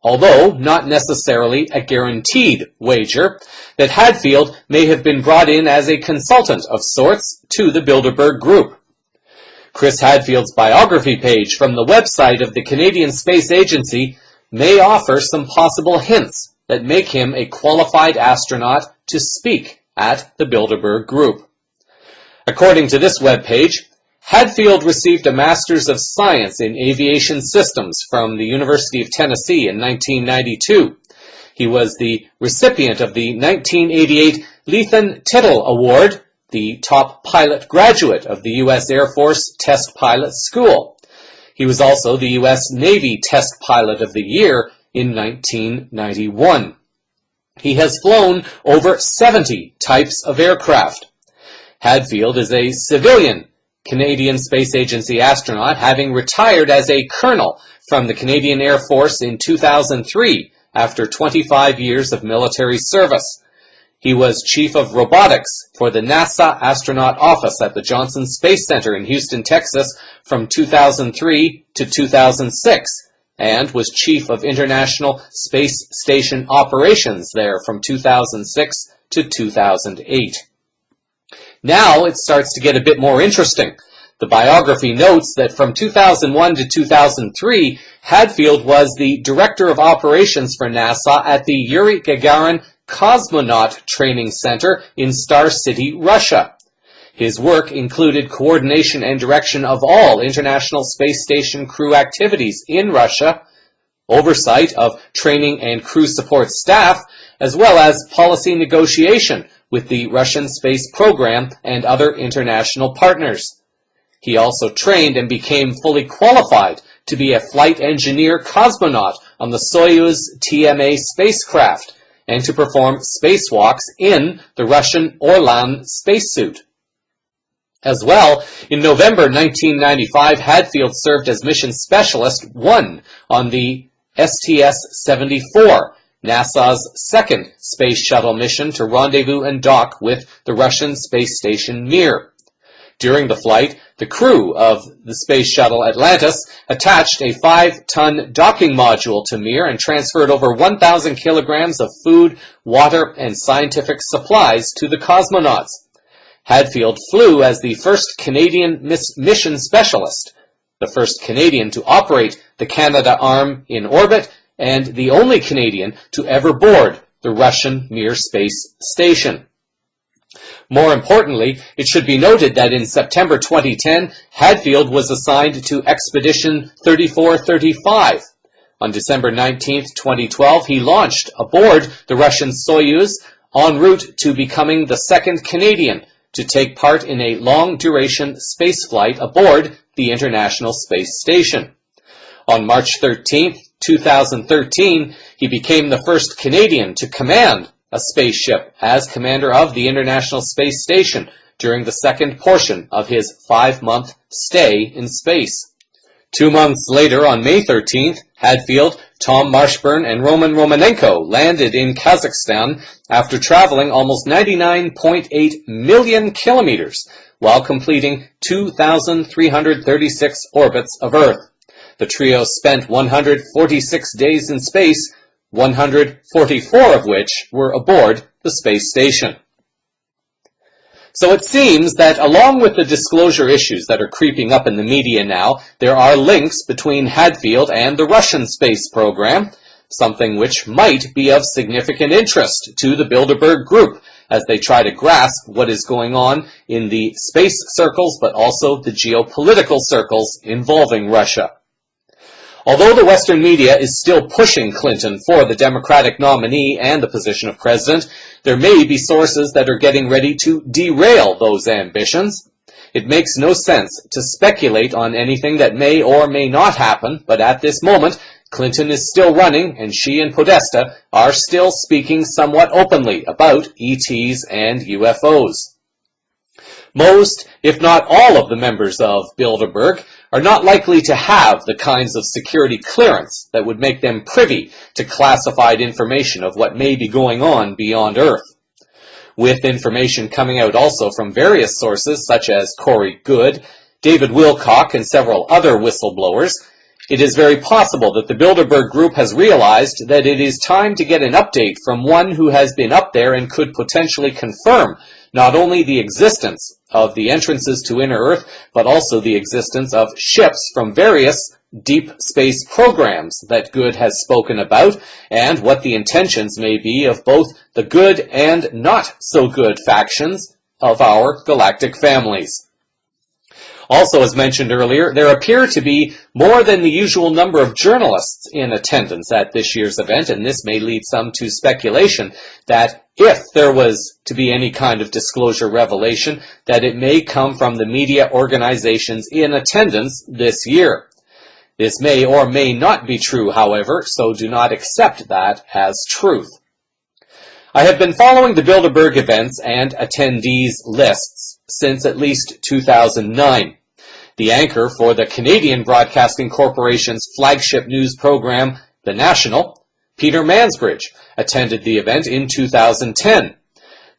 although not necessarily a guaranteed wager, that Hadfield may have been brought in as a consultant of sorts to the Bilderberg Group. Chris Hadfield's biography page from the website of the Canadian Space Agency may offer some possible hints that make him a qualified astronaut to speak at the Bilderberg Group. According to this webpage, Hadfield received a Master's of Science in Aviation Systems from the University of Tennessee in 1992. He was the recipient of the 1988 Lethan Tittle Award, the top pilot graduate of the U.S. Air Force Test Pilot School. He was also the U.S. Navy Test Pilot of the Year in 1991. He has flown over 70 types of aircraft. Hadfield is a civilian Canadian Space Agency astronaut, having retired as a colonel from the Canadian Air Force in 2003 after 25 years of military service. He was Chief of Robotics for the NASA Astronaut Office at the Johnson Space Center in Houston, Texas from 2003 to 2006, and was Chief of International Space Station Operations there from 2006 to 2008. Now it starts to get a bit more interesting. The biography notes that from 2001 to 2003, Hadfield was the Director of Operations for NASA at the Yuri Gagarin Cosmonaut Training Center in Star City, Russia. His work included coordination and direction of all International Space Station crew activities in Russia, oversight of training and crew support staff, as well as policy negotiation with the Russian space program and other international partners. He also trained and became fully qualified to be a flight engineer cosmonaut on the Soyuz TMA spacecraft and to perform spacewalks in the Russian Orlan spacesuit. As well, in November 1995, Hadfield served as Mission Specialist 1 on the STS-74, NASA's second space shuttle mission to rendezvous and dock with the Russian space station Mir. During the flight, the crew of the space shuttle Atlantis attached a 5-ton docking module to Mir and transferred over 1,000 kilograms of food, water, and scientific supplies to the cosmonauts. Hadfield flew as the first Canadian mission specialist, the first Canadian to operate the Canadarm in orbit, and the only Canadian to ever board the Russian Mir space station. More importantly, it should be noted that in September 2010, Hadfield was assigned to Expedition 3435. On December 19, 2012, he launched aboard the Russian Soyuz en route to becoming the second Canadian to take part in a long-duration spaceflight aboard the International Space Station. On March 13, 2013, he became the first Canadian to command a spaceship as commander of the International Space Station during the second portion of his 5-month stay in space. 2 months later, on May 13th, Hadfield, Tom Marshburn, and Roman Romanenko landed in Kazakhstan after traveling almost 99.8 million kilometers while completing 2,336 orbits of Earth. The trio spent 146 days in space, 144 of which were aboard the space station. So it seems that along with the disclosure issues that are creeping up in the media now, there are links between Hadfield and the Russian space program, something which might be of significant interest to the Bilderberg Group as they try to grasp what is going on in the space circles, but also the geopolitical circles involving Russia. Although the Western media is still pushing Clinton for the Democratic nominee and the position of president, there may be sources that are getting ready to derail those ambitions. It makes no sense to speculate on anything that may or may not happen, but at this moment, Clinton is still running, and she and Podesta are still speaking somewhat openly about ETs and UFOs. Most, if not all, of the members of Bilderberg are not likely to have the kinds of security clearance that would make them privy to classified information of what may be going on beyond Earth. With information coming out also from various sources such as Corey Goode, David Wilcock, and several other whistleblowers, it is very possible that the Bilderberg Group has realized that it is time to get an update from one who has been up there and could potentially confirm not only the existence of the entrances to inner Earth, but also the existence of ships from various deep space programs that Goode has spoken about, and what the intentions may be of both the good and not so good factions of our galactic families. Also, as mentioned earlier, there appear to be more than the usual number of journalists in attendance at this year's event, and this may lead some to speculation that if there was to be any kind of disclosure revelation, that it may come from the media organizations in attendance this year. This may or may not be true, however, so do not accept that as truth. I have been following the Bilderberg events and attendees lists since at least 2009. The anchor for the Canadian Broadcasting Corporation's flagship news program, The National, Peter Mansbridge, attended the event in 2010.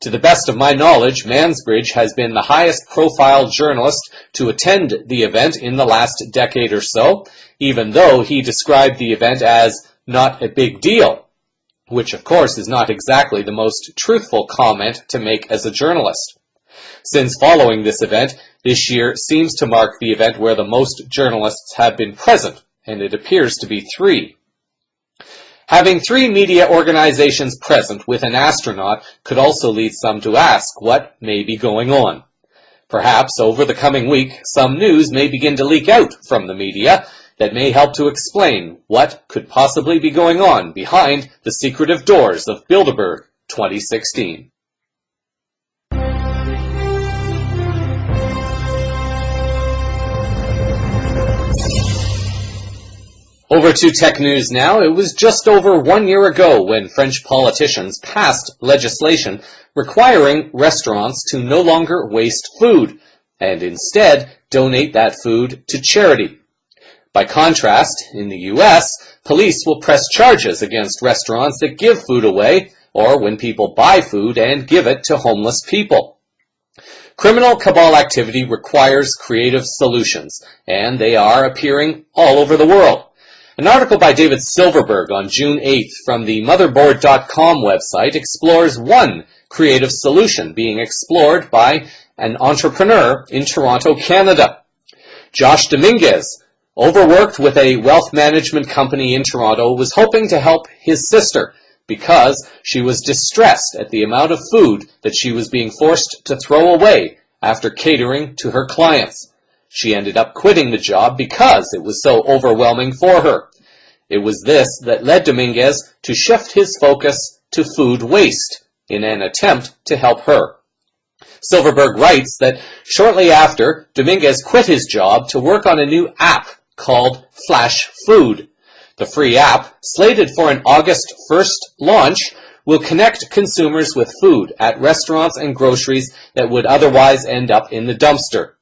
To the best of my knowledge, Mansbridge has been the highest profile journalist to attend the event in the last decade or so, even though he described the event as not a big deal, which of course is not exactly the most truthful comment to make as a journalist. Since following this event, this year seems to mark the event where the most journalists have been present, and it appears to be 3. Having 3 media organizations present with an astronaut could also lead some to ask what may be going on. Perhaps over the coming week, some news may begin to leak out from the media that may help to explain what could possibly be going on behind the secretive doors of Bilderberg 2016. Over to tech news now. It was just over 1 year ago when French politicians passed legislation requiring restaurants to no longer waste food, and instead donate that food to charity. By contrast, in the U.S., police will press charges against restaurants that give food away or when people buy food and give it to homeless people. Criminal cabal activity requires creative solutions, and they are appearing all over the world. An article by David Silverberg on June 8th from the Motherboard.com website explores one creative solution being explored by an entrepreneur in Toronto, Canada. Josh Dominguez, overworked with a wealth management company in Toronto, was hoping to help his sister because she was distressed at the amount of food that she was being forced to throw away after catering to her clients. She ended up quitting the job because it was so overwhelming for her. It was this that led Dominguez to shift his focus to food waste in an attempt to help her. Silverberg writes that shortly after, Dominguez quit his job to work on a new app called Flash Food. The free app, slated for an August 1st launch, will connect consumers with food at restaurants and groceries that would otherwise end up in the dumpster.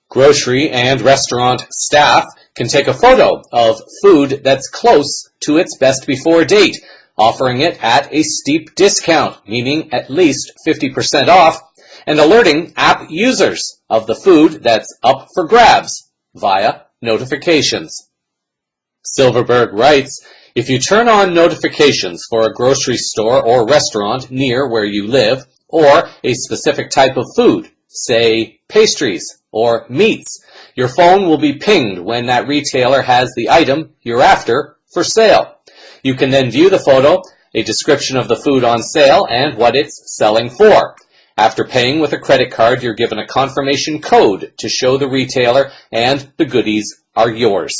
Grocery and restaurant staff can take a photo of food that's close to its best before date, offering it at a steep discount, meaning at least 50% off, and alerting app users of the food that's up for grabs via notifications. Silverberg writes, if you turn on notifications for a grocery store or restaurant near where you live, or a specific type of food, say pastries or meats, your phone will be pinged when that retailer has the item you're after for sale. You can then view the photo, a description of the food on sale, and what it's selling for. After paying with a credit card, you're given a confirmation code to show the retailer, and the goodies are yours.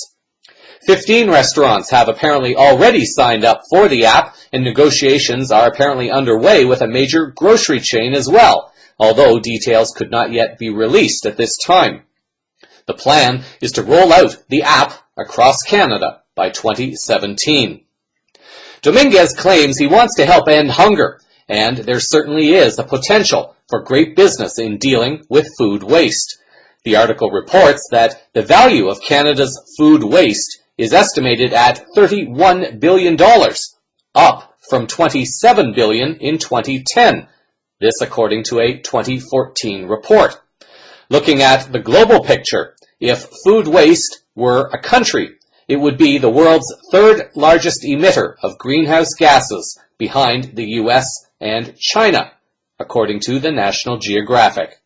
15 restaurants have apparently already signed up for the app, and negotiations are apparently underway with a major grocery chain as well, although details could not yet be released at this time. The plan is to roll out the app across Canada by 2017. Dominguez claims he wants to help end hunger, and there certainly is a potential for great business in dealing with food waste. The article reports that the value of Canada's food waste is estimated at $31 billion, up from $27 billion in 2010. This according to a 2014 report. Looking at the global picture, if food waste were a country, it would be the world's third largest emitter of greenhouse gases behind the US and China, according to the National Geographic.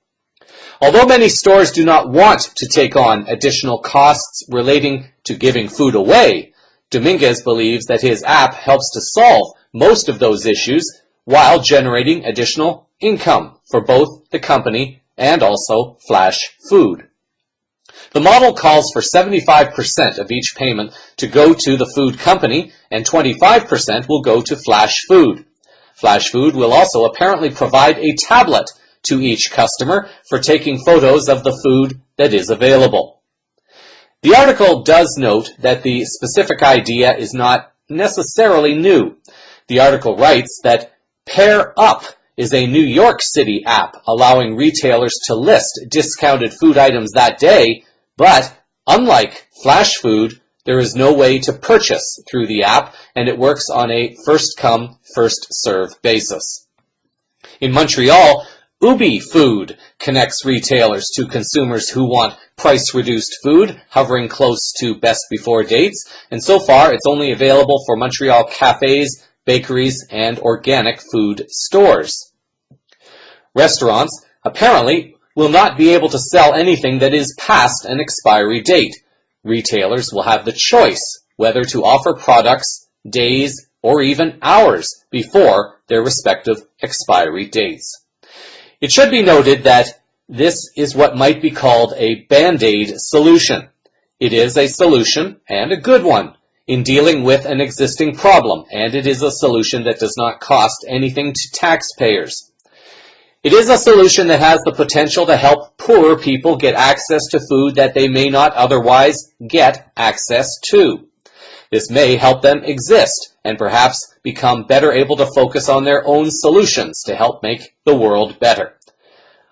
Although many stores do not want to take on additional costs relating to giving food away, Dominguez believes that his app helps to solve most of those issues while generating additional income for both the company and also Flash Food. The model calls for 75% of each payment to go to the food company and 25% will go to Flash Food. Flash Food will also apparently provide a tablet to each customer for taking photos of the food that is available. The article does note that the specific idea is not necessarily new. The article writes that Pair Up is a New York City app allowing retailers to list discounted food items that day, but unlike Flash Food, there is no way to purchase through the app, and it works on a first-come, first-served basis. In Montreal, Ubi Food connects retailers to consumers who want price-reduced food, hovering close to best before dates, and so far it's only available for Montreal cafes, bakeries, and organic food stores. Restaurants apparently will not be able to sell anything that is past an expiry date. Retailers will have the choice whether to offer products days or even hours before their respective expiry dates. It should be noted that this is what might be called a Band-Aid solution. It is a solution, and a good one, in dealing with an existing problem, and it is a solution that does not cost anything to taxpayers. It is a solution that has the potential to help poorer people get access to food that they may not otherwise get access to. This may help them exist and perhaps become better able to focus on their own solutions to help make the world better.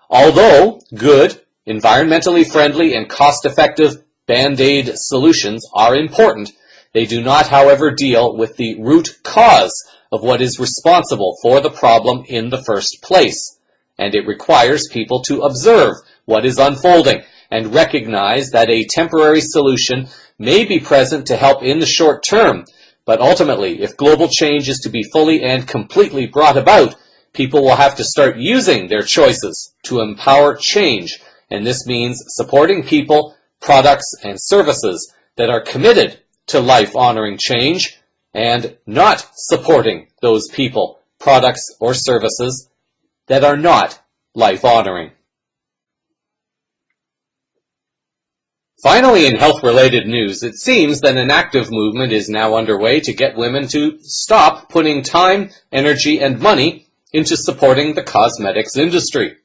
Although good, Environmentally friendly and cost-effective Band-Aid solutions are important. They do not, however, deal with the root cause of what is responsible for the problem in the first place. And it requires people to observe what is unfolding and recognize that a temporary solution may be present to help in the short term, but ultimately, if global change is to be fully and completely brought about, people will have to start using their choices to empower change, and this means supporting people, products, and services that are committed to life-honoring change, and not supporting those people, products, or services that are not life-honoring. Finally, in health-related news, it seems that an active movement is now underway to get women to stop putting time, energy, and money into supporting the cosmetics industry.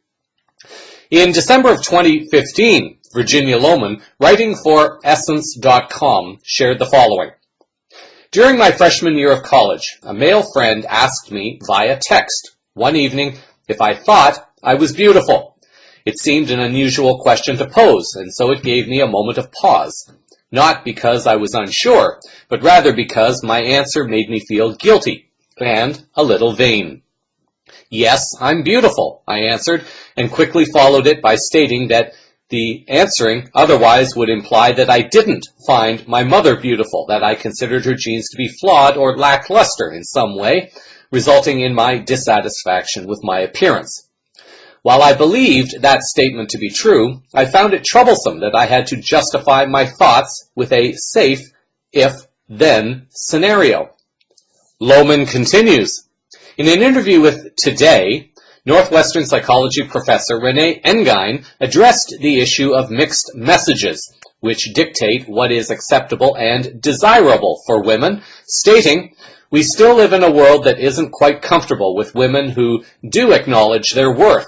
In December of 2015, Virginia Lohman, writing for Essence.com, shared the following. During my freshman year of college, a male friend asked me via text one evening if I thought I was beautiful. It seemed an unusual question to pose, and so it gave me a moment of pause. Not because I was unsure, but rather because my answer made me feel guilty and a little vain. Yes, I'm beautiful, I answered, and quickly followed it by stating that the answering otherwise would imply that I didn't find my mother beautiful, that I considered her genes to be flawed or lackluster in some way, resulting in my dissatisfaction with my appearance. While I believed that statement to be true, I found it troublesome that I had to justify my thoughts with a safe if-then scenario. Lohman continues, in an interview with Today, Northwestern psychology professor Renee Engine addressed the issue of mixed messages, which dictate what is acceptable and desirable for women, stating, we still live in a world that isn't quite comfortable with women who do acknowledge their worth.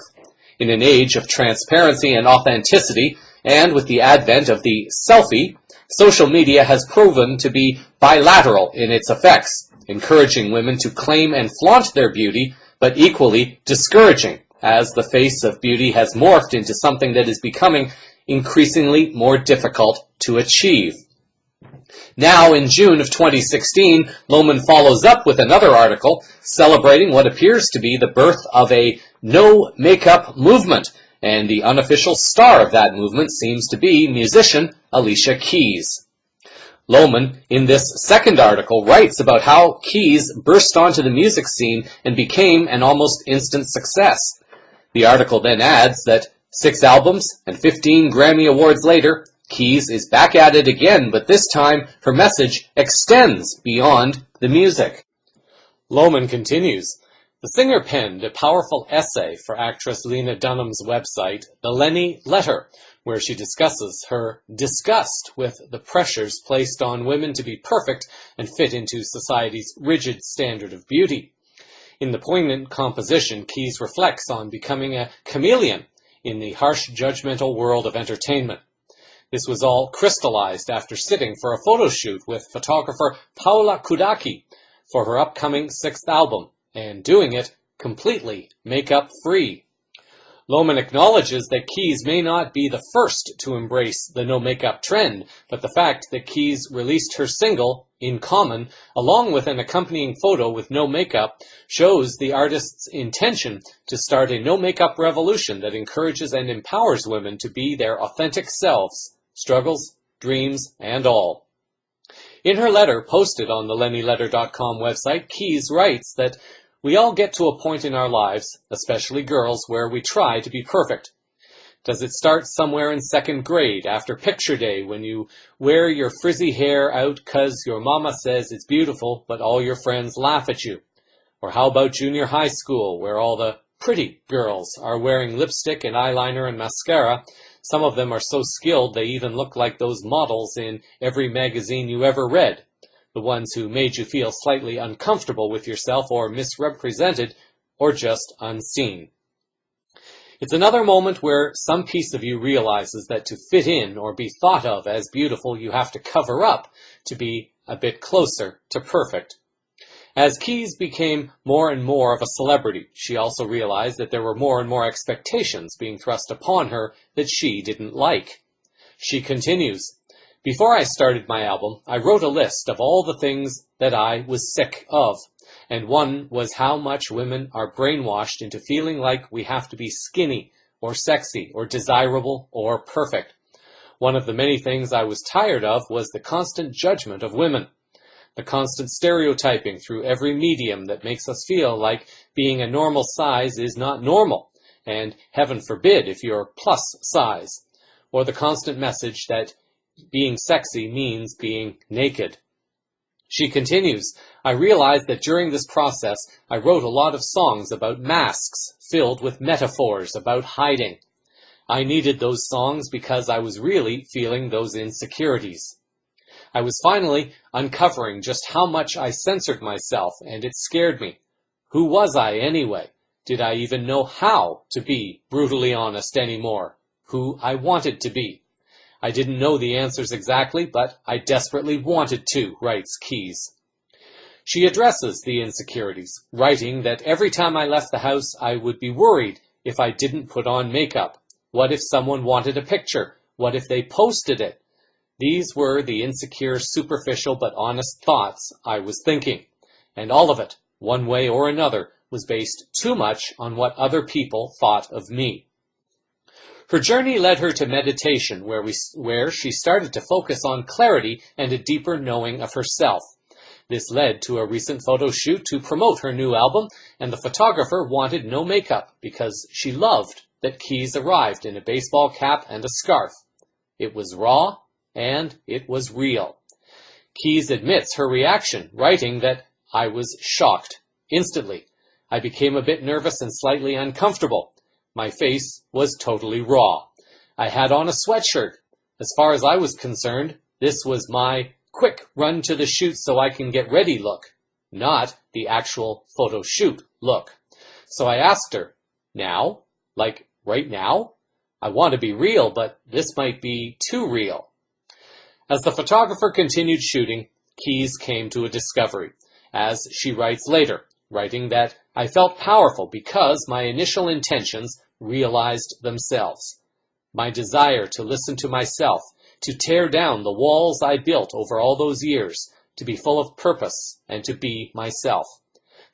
In an age of transparency and authenticity, and with the advent of the selfie, social media has proven to be bilateral in its effects, encouraging women to claim and flaunt their beauty, but equally discouraging, as the face of beauty has morphed into something that is becoming increasingly more difficult to achieve. Now, in June of 2016, Lohman follows up with another article celebrating what appears to be the birth of a no-makeup movement, and the unofficial star of that movement seems to be musician Alicia Keys. Lohman, in this second article, writes about how Keys burst onto the music scene and became an almost instant success. The article then adds that 6 albums and 15 Grammy Awards later, Keys is back at it again, but this time her message extends beyond the music. Lohman continues, the singer penned a powerful essay for actress Lena Dunham's website, The Lenny Letter, where she discusses her disgust with the pressures placed on women to be perfect and fit into society's rigid standard of beauty. In the poignant composition, Keys reflects on becoming a chameleon in the harsh, judgmental world of entertainment. This was all crystallized after sitting for a photo shoot with photographer Paula Kudaki for her upcoming 6th album, and doing it completely makeup-free. Lohman acknowledges that Keys may not be the first to embrace the no-makeup trend, but the fact that Keys released her single, In Common, along with an accompanying photo with no makeup, shows the artist's intention to start a no-makeup revolution that encourages and empowers women to be their authentic selves, struggles, dreams, and all. In her letter posted on the LennyLetter.com website, Keys writes that we all get to a point in our lives, especially girls, where we try to be perfect. Does it start somewhere in 2nd grade after picture day when you wear your frizzy hair out 'cause your mama says it's beautiful but all your friends laugh at you? Or how about junior high school where all the pretty girls are wearing lipstick and eyeliner and mascara? Some of them are so skilled they even look like those models in every magazine you ever read. The ones who made you feel slightly uncomfortable with yourself or misrepresented or just unseen. It's another moment where some piece of you realizes that to fit in or be thought of as beautiful, you have to cover up to be a bit closer to perfect. As Keyes became more and more of a celebrity, she also realized that there were more and more expectations being thrust upon her that she didn't like. She continues, "Before I started my album, I wrote a list of all the things that I was sick of, and one was how much women are brainwashed into feeling like we have to be skinny, or sexy, or desirable, or perfect. One of the many things I was tired of was the constant judgment of women. The constant stereotyping through every medium that makes us feel like being a normal size is not normal, and heaven forbid if you're plus size, or the constant message that being sexy means being naked." She continues, "I realized that during this process I wrote a lot of songs about masks filled with metaphors about hiding. I needed those songs because I was really feeling those insecurities. I was finally uncovering just how much I censored myself, and it scared me. Who was I anyway? Did I even know how to be brutally honest anymore? Who I wanted to be? I didn't know the answers exactly, but I desperately wanted to," writes Keyes. She addresses the insecurities, writing that every time I left the house I would be worried if I didn't put on makeup. What if someone wanted a picture? What if they posted it? These were the insecure, superficial but honest thoughts I was thinking, and all of it, one way or another, was based too much on what other people thought of me. Her journey led her to meditation, where she started to focus on clarity and a deeper knowing of herself. This led to a recent photo shoot to promote her new album, and the photographer wanted no makeup because she loved that Keyes arrived in a baseball cap and a scarf. It was raw, and it was real. Keyes admits her reaction, writing that I was shocked. Instantly, I became a bit nervous and slightly uncomfortable. My face was totally raw. I had on a sweatshirt. As far as I was concerned, this was my quick run to the shoot so I can get ready look, not the actual photo shoot look. So I asked her, now? Like right now? I want to be real, but this might be too real. As the photographer continued shooting, Keyes came to a discovery, as she writes later, writing that I felt powerful because my initial intentions realized themselves. My desire to listen to myself, to tear down the walls I built over all those years, to be full of purpose, and to be myself.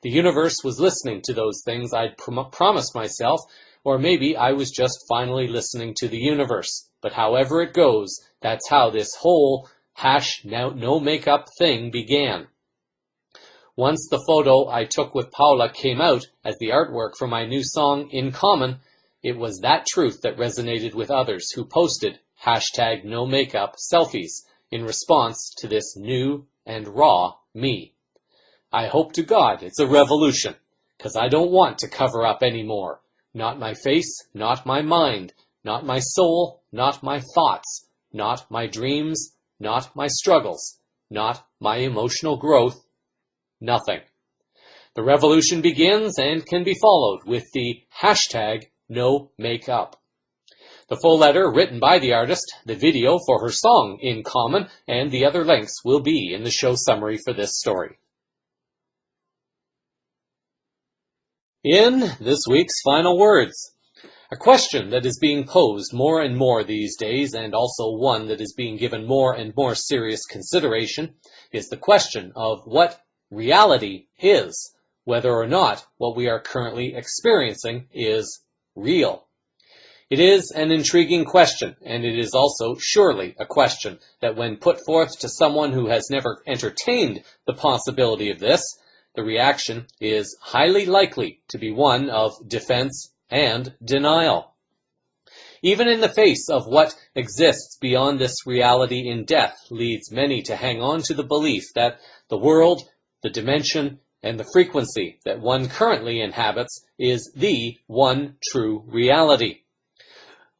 The universe was listening to those things I'd promised myself, or maybe I was just finally listening to the universe. But however it goes, that's how this whole no makeup thing began. Once the photo I took with Paula came out as the artwork for my new song, In Common, it was that truth that resonated with others who posted #NoMakeup selfies in response to this new and raw me. I hope to God it's a revolution, because I don't want to cover up anymore. Not my face, not my mind, not my soul, not my thoughts, not my dreams, not my struggles, not my emotional growth, nothing. The revolution begins and can be followed with the #NoMakeup. The full letter written by the artist, the video for her song In Common, and the other links will be in the show summary for this story. In this week's final words, a question that is being posed more and more these days, and also one that is being given more and more serious consideration, is the question of what reality is, whether or not what we are currently experiencing is real. It is an intriguing question, and it is also surely a question that when put forth to someone who has never entertained the possibility of this, the reaction is highly likely to be one of defense and denial. Even in the face of what exists beyond this reality in death leads many to hang on to the belief that the world, the dimension, and the frequency that one currently inhabits is the one true reality.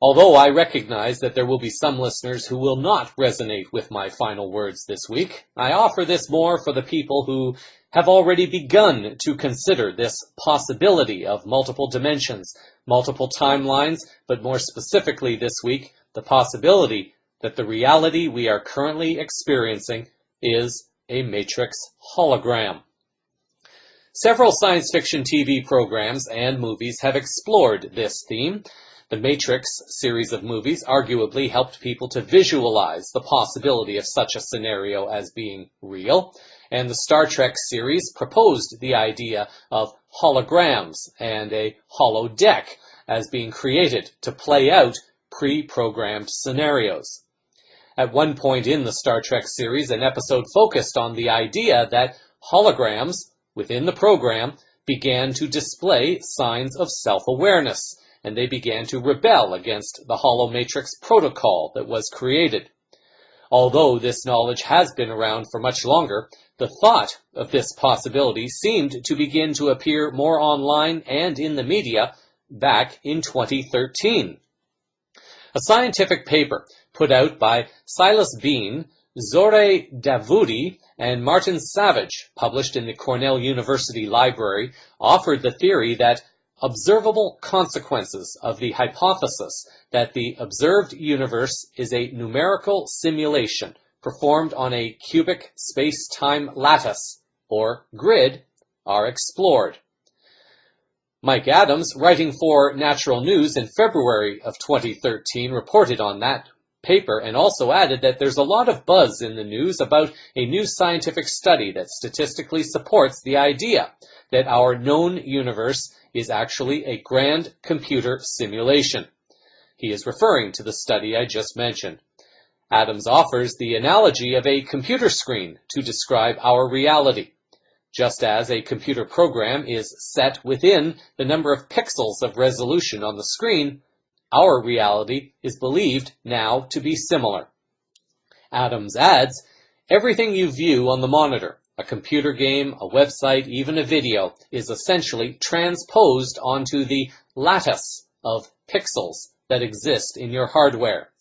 Although I recognize that there will be some listeners who will not resonate with my final words this week, I offer this more for the people who have already begun to consider this possibility of multiple dimensions, multiple timelines, but more specifically this week, the possibility that the reality we are currently experiencing is a matrix hologram. Several science fiction TV programs and movies have explored this theme. The Matrix series of movies arguably helped people to visualize the possibility of such a scenario as being real, and the Star Trek series proposed the idea of holograms and a holodeck as being created to play out pre-programmed scenarios. At one point in the Star Trek series, an episode focused on the idea that holograms within the program began to display signs of self-awareness, and they began to rebel against the holomatrix protocol that was created. Although this knowledge has been around for much longer, the thought of this possibility seemed to begin to appear more online and in the media back in 2013. A scientific paper put out by Silas Bean, Zoré Davoudi, and Martin Savage, published in the Cornell University Library, offered the theory that observable consequences of the hypothesis that the observed universe is a numerical simulation performed on a cubic space-time lattice, or grid, are explored. Mike Adams, writing for Natural News in February of 2013, reported on that paper and also added that there's a lot of buzz in the news about a new scientific study that statistically supports the idea that our known universe is actually a grand computer simulation. He is referring to the study I just mentioned. Adams offers the analogy of a computer screen to describe our reality. Just as a computer program is set within the number of pixels of resolution on the screen, our reality is believed now to be similar. Adams adds, everything you view on the monitor, a computer game, a website, even a video, is essentially transposed onto the lattice of pixels that exist in your hardware.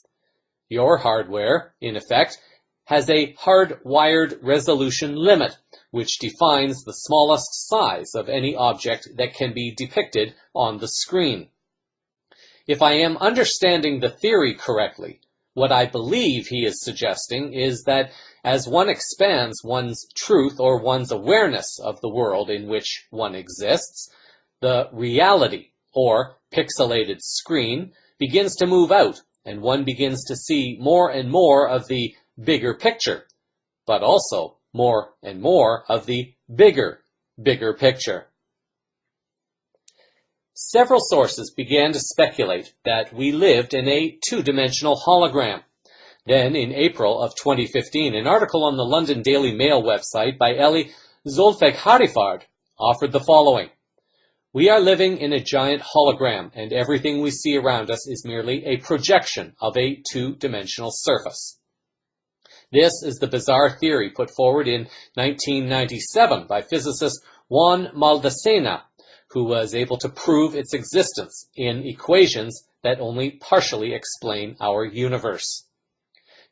Your hardware, in effect, has a hardwired resolution limit, which defines the smallest size of any object that can be depicted on the screen. If I am understanding the theory correctly, what I believe he is suggesting is that as one expands one's truth or one's awareness of the world in which one exists, the reality, or pixelated screen, begins to move out, and one begins to see more and more of the bigger picture, but also more and more of the bigger picture. Several sources began to speculate that we lived in a two-dimensional hologram. Then, in April of 2015, an article on the London Daily Mail website by Eli Zolfek-Harifard offered the following. We are living in a giant hologram, and everything we see around us is merely a projection of a two-dimensional surface. This is the bizarre theory put forward in 1997 by physicist Juan Maldacena, who was able to prove its existence in equations that only partially explain our universe.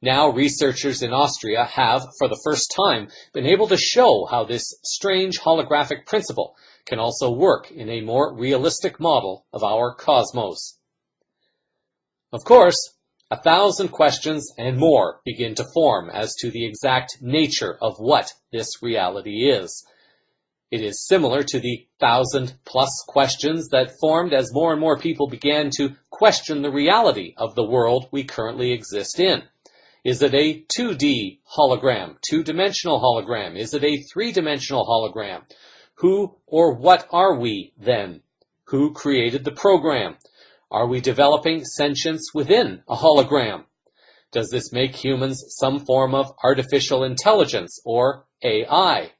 Now, researchers in Austria have, for the first time, been able to show how this strange holographic principle can also work in a more realistic model of our cosmos. Of course, 1,000 questions and more begin to form as to the exact nature of what this reality is. It is similar to the 1,000-plus questions that formed as more and more people began to question the reality of the world we currently exist in. Is it a 2D hologram, two-dimensional hologram? Is it a three-dimensional hologram? Who or what are we then? Who created the program? Are we developing sentience within a hologram? Does this make humans some form of artificial intelligence or AI?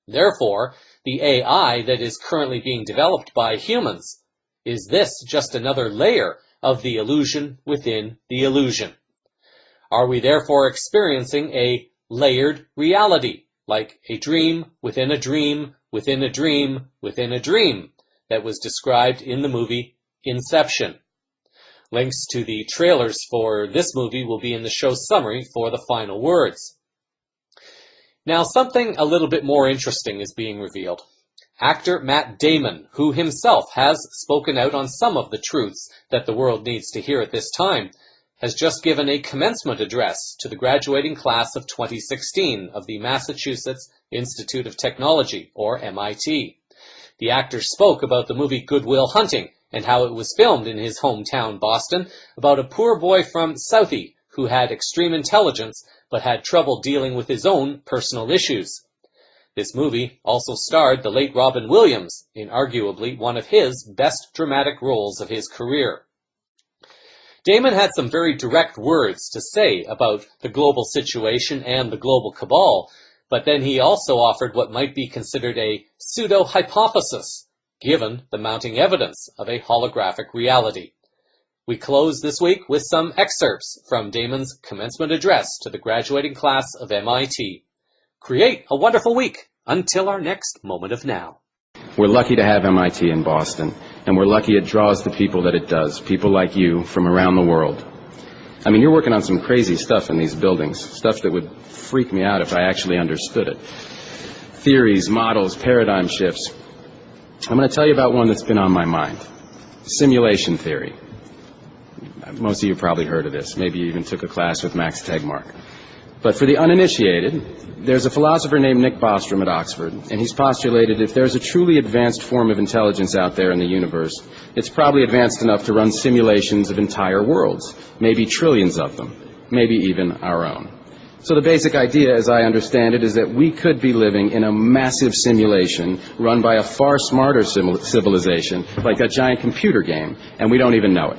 Therefore, the AI that is currently being developed by humans, is this just another layer of the illusion within the illusion? Are we therefore experiencing a layered reality, like a dream within a dream within a dream within a dream, that was described in the movie Inception? Links to the trailers for this movie will be in the show summary for the final words. Now, something a little bit more interesting is being revealed. Actor Matt Damon, who himself has spoken out on some of the truths that the world needs to hear at this time, has just given a commencement address to the graduating class of 2016 of the Massachusetts Institute of Technology, or MIT. The actor spoke about the movie Good Will Hunting and how it was filmed in his hometown, Boston, about a poor boy from Southie who had extreme intelligence but had trouble dealing with his own personal issues. This movie also starred the late Robin Williams in arguably one of his best dramatic roles of his career. Damon had some very direct words to say about the global situation and the global cabal, but then he also offered what might be considered a pseudo-hypothesis, given the mounting evidence of a holographic reality. We close this week with some excerpts from Damon's commencement address to the graduating class of MIT. Create a wonderful week until our next moment of now. We're lucky to have MIT in Boston, and we're lucky it draws the people that it does, people like you from around the world. I mean, you're working on some crazy stuff in these buildings, stuff that would freak me out if I actually understood it. Theories, models, paradigm shifts. I'm going to tell you about one that's been on my mind. Simulation theory. Most of you have probably heard of this. Maybe you even took a class with Max Tegmark. But for the uninitiated, there's a philosopher named Nick Bostrom at Oxford, and he's postulated if there's a truly advanced form of intelligence out there in the universe, it's probably advanced enough to run simulations of entire worlds, maybe trillions of them, maybe even our own. So the basic idea, as I understand it, is that we could be living in a massive simulation run by a far smarter civilization, like a giant computer game, and we don't even know it.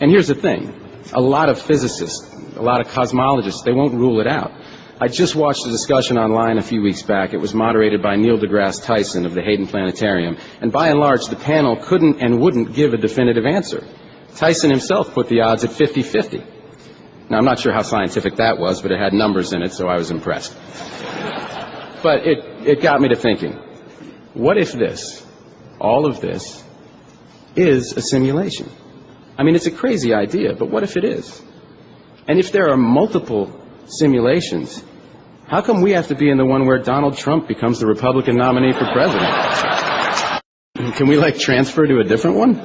And here's the thing. A lot of physicists, a lot of cosmologists, they won't rule it out. I just watched a discussion online a few weeks back. It was moderated by Neil deGrasse Tyson of the Hayden Planetarium, and by and large, the panel couldn't and wouldn't give a definitive answer. Tyson himself put the odds at 50-50. Now, I'm not sure how scientific that was, but it had numbers in it, so I was impressed. But it got me to thinking, what if this, all of this, is a simulation? I mean, it's a crazy idea, but what if it is? And if there are multiple simulations, how come we have to be in the one where Donald Trump becomes the Republican nominee for president? Can we, transfer to a different one?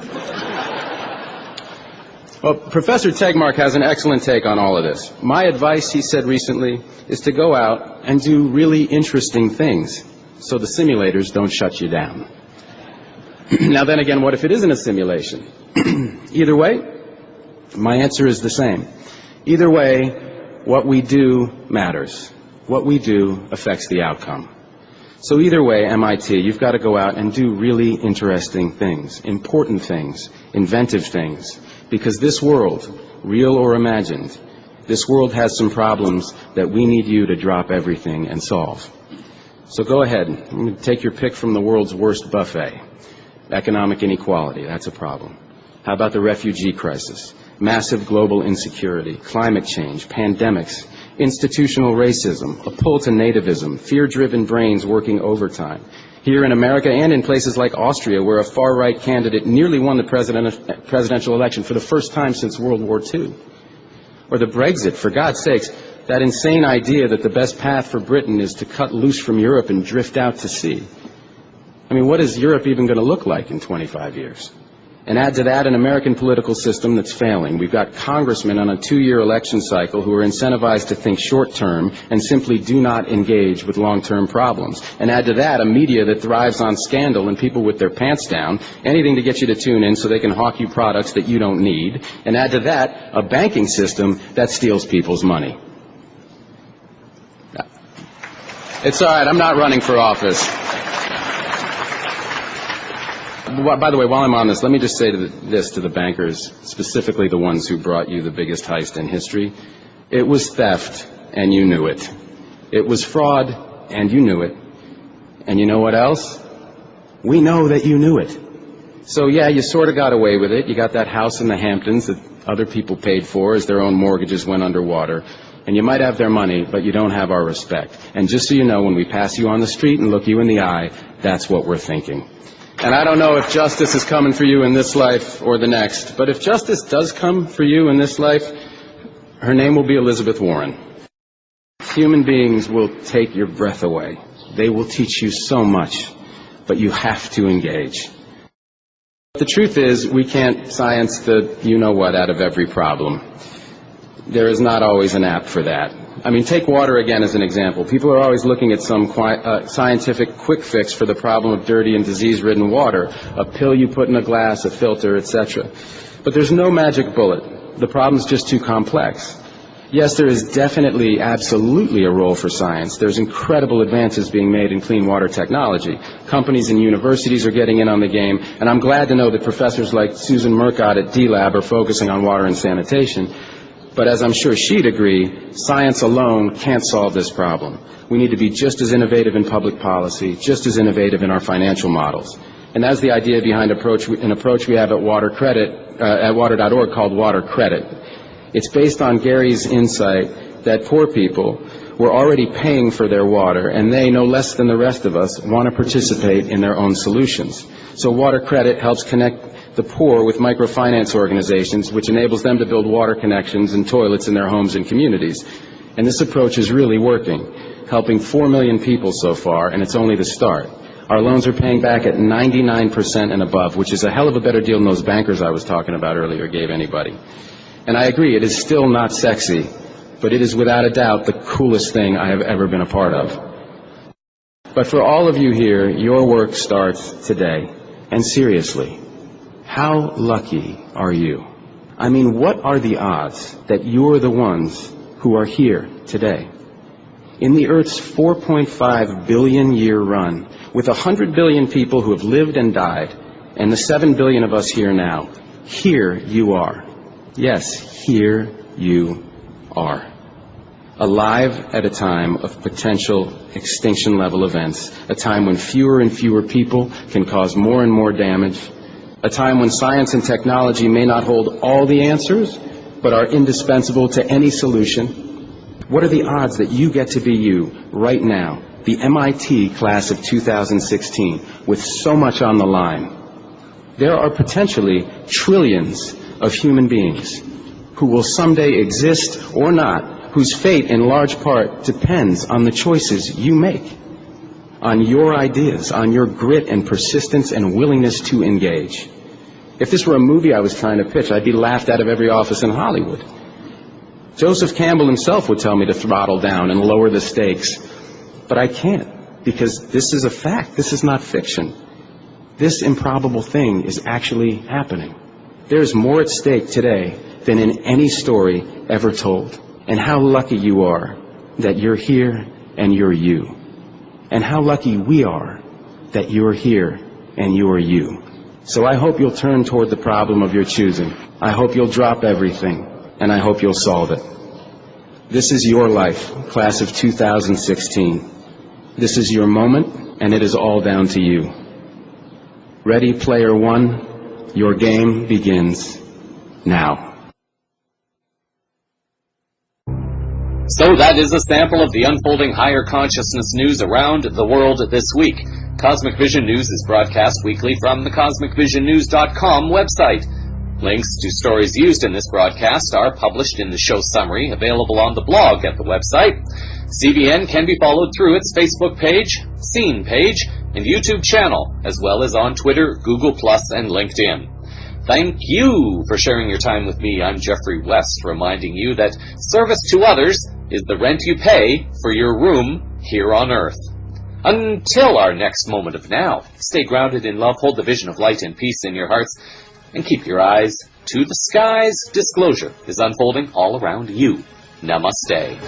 Well, Professor Tegmark has an excellent take on all of this. My advice, he said recently, is to go out and do really interesting things so the simulators don't shut you down. Now then again, what if it isn't a simulation? Either way, my answer is the same. Either way, what we do matters. What we do affects the outcome. So either way, MIT, you've got to go out and do really interesting things, important things, inventive things, because this world, real or imagined, this world has some problems that we need you to drop everything and solve. So go ahead, take your pick from the world's worst buffet. Economic inequality, that's a problem. How about the refugee crisis, massive global insecurity, climate change, pandemics, institutional racism, a pull to nativism, fear-driven brains working overtime. Here in America and in places like Austria, where a far-right candidate nearly won the presidential election for the first time since World War II. Or the Brexit, for God's sakes, that insane idea that the best path for Britain is to cut loose from Europe and drift out to sea. I mean, what is Europe even going to look like in 25 years? And add to that an American political system that's failing. We've got congressmen on a 2-year election cycle who are incentivized to think short-term and simply do not engage with long-term problems. And add to that a media that thrives on scandal and people with their pants down, anything to get you to tune in so they can hawk you products that you don't need. And add to that a banking system that steals people's money. It's all right, I'm not running for office. By the way, while I'm on this, let me just say this to the bankers, specifically the ones who brought you the biggest heist in history. It was theft, and you knew it. It was fraud, and you knew it. And you know what else? We know that you knew it. So yeah, you sort of got away with it. You got that house in the Hamptons that other people paid for as their own mortgages went underwater. And you might have their money, but you don't have our respect. And just so you know, when we pass you on the street and look you in the eye, that's what we're thinking. And I don't know if justice is coming for you in this life or the next, but if justice does come for you in this life, her name will be Elizabeth Warren. Human beings will take your breath away. They will teach you so much, but you have to engage. The truth is, we can't science the you-know-what out of every problem. There is not always an app for that. I mean, take water again as an example. People are always looking at some scientific quick fix for the problem of dirty and disease-ridden water, a pill you put in a glass, a filter, etc. But there's no magic bullet. The problem's just too complex. Yes, there is definitely, absolutely a role for science. There's incredible advances being made in clean water technology. Companies and universities are getting in on the game, and I'm glad to know that professors like Susan Murcott at D-Lab are focusing on water and sanitation. But as I'm sure she'd agree, science alone can't solve this problem. We need to be just as innovative in public policy, just as innovative in our financial models. And that's the idea behind an approach we have at water.org called Water Credit. It's based on Gary's insight that poor people were already paying for their water, and they, no less than the rest of us, want to participate in their own solutions. So Water Credit helps connect the poor with microfinance organizations, which enables them to build water connections and toilets in their homes and communities. And this approach is really working, helping 4 million people so far, and it's only the start. Our loans are paying back at 99% and above, which is a hell of a better deal than those bankers I was talking about earlier gave anybody. And I agree, it is still not sexy, but it is without a doubt the coolest thing I have ever been a part of. But for all of you here, your work starts today. And seriously, how lucky are you? I mean, what are the odds that you're the ones who are here today? In the Earth's 4.5 billion year run, with 100 billion people who have lived and died, and the 7 billion of us here now, here you are. Yes, here you are. Alive at a time of potential extinction-level events, a time when fewer and fewer people can cause more and more damage, a time when science and technology may not hold all the answers, but are indispensable to any solution. What are the odds that you get to be you right now, the MIT class of 2016, with so much on the line? There are potentially trillions of human beings who will someday exist or not, whose fate in large part depends on the choices you make, on your ideas, on your grit and persistence and willingness to engage. If this were a movie I was trying to pitch, I'd be laughed out of every office in Hollywood. Joseph Campbell himself would tell me to throttle down and lower the stakes, but I can't, because this is a fact. This is not fiction. This improbable thing is actually happening. There's more at stake today than in any story ever told. And how lucky you are that you're here and you're you. And how lucky we are that you're here and you're you. So I hope you'll turn toward the problem of your choosing. I hope you'll drop everything, and I hope you'll solve it. This is your life, class of 2016. This is your moment, and it is all down to you. Ready, player one? Your game begins now. So that is a sample of the unfolding higher consciousness news around the world this week. Cosmic Vision News is broadcast weekly from the CosmicVisionNews.com website. Links to stories used in this broadcast are published in the show summary, available on the blog at the website. CVN can be followed through its Facebook page, Scene page, and YouTube channel, as well as on Twitter, Google+, and LinkedIn. Thank you for sharing your time with me. I'm Jeffrey West, reminding you that service to others is the rent you pay for your room here on Earth. Until our next moment of now, stay grounded in love, hold the vision of light and peace in your hearts, and keep your eyes to the skies. Disclosure is unfolding all around you. Namaste.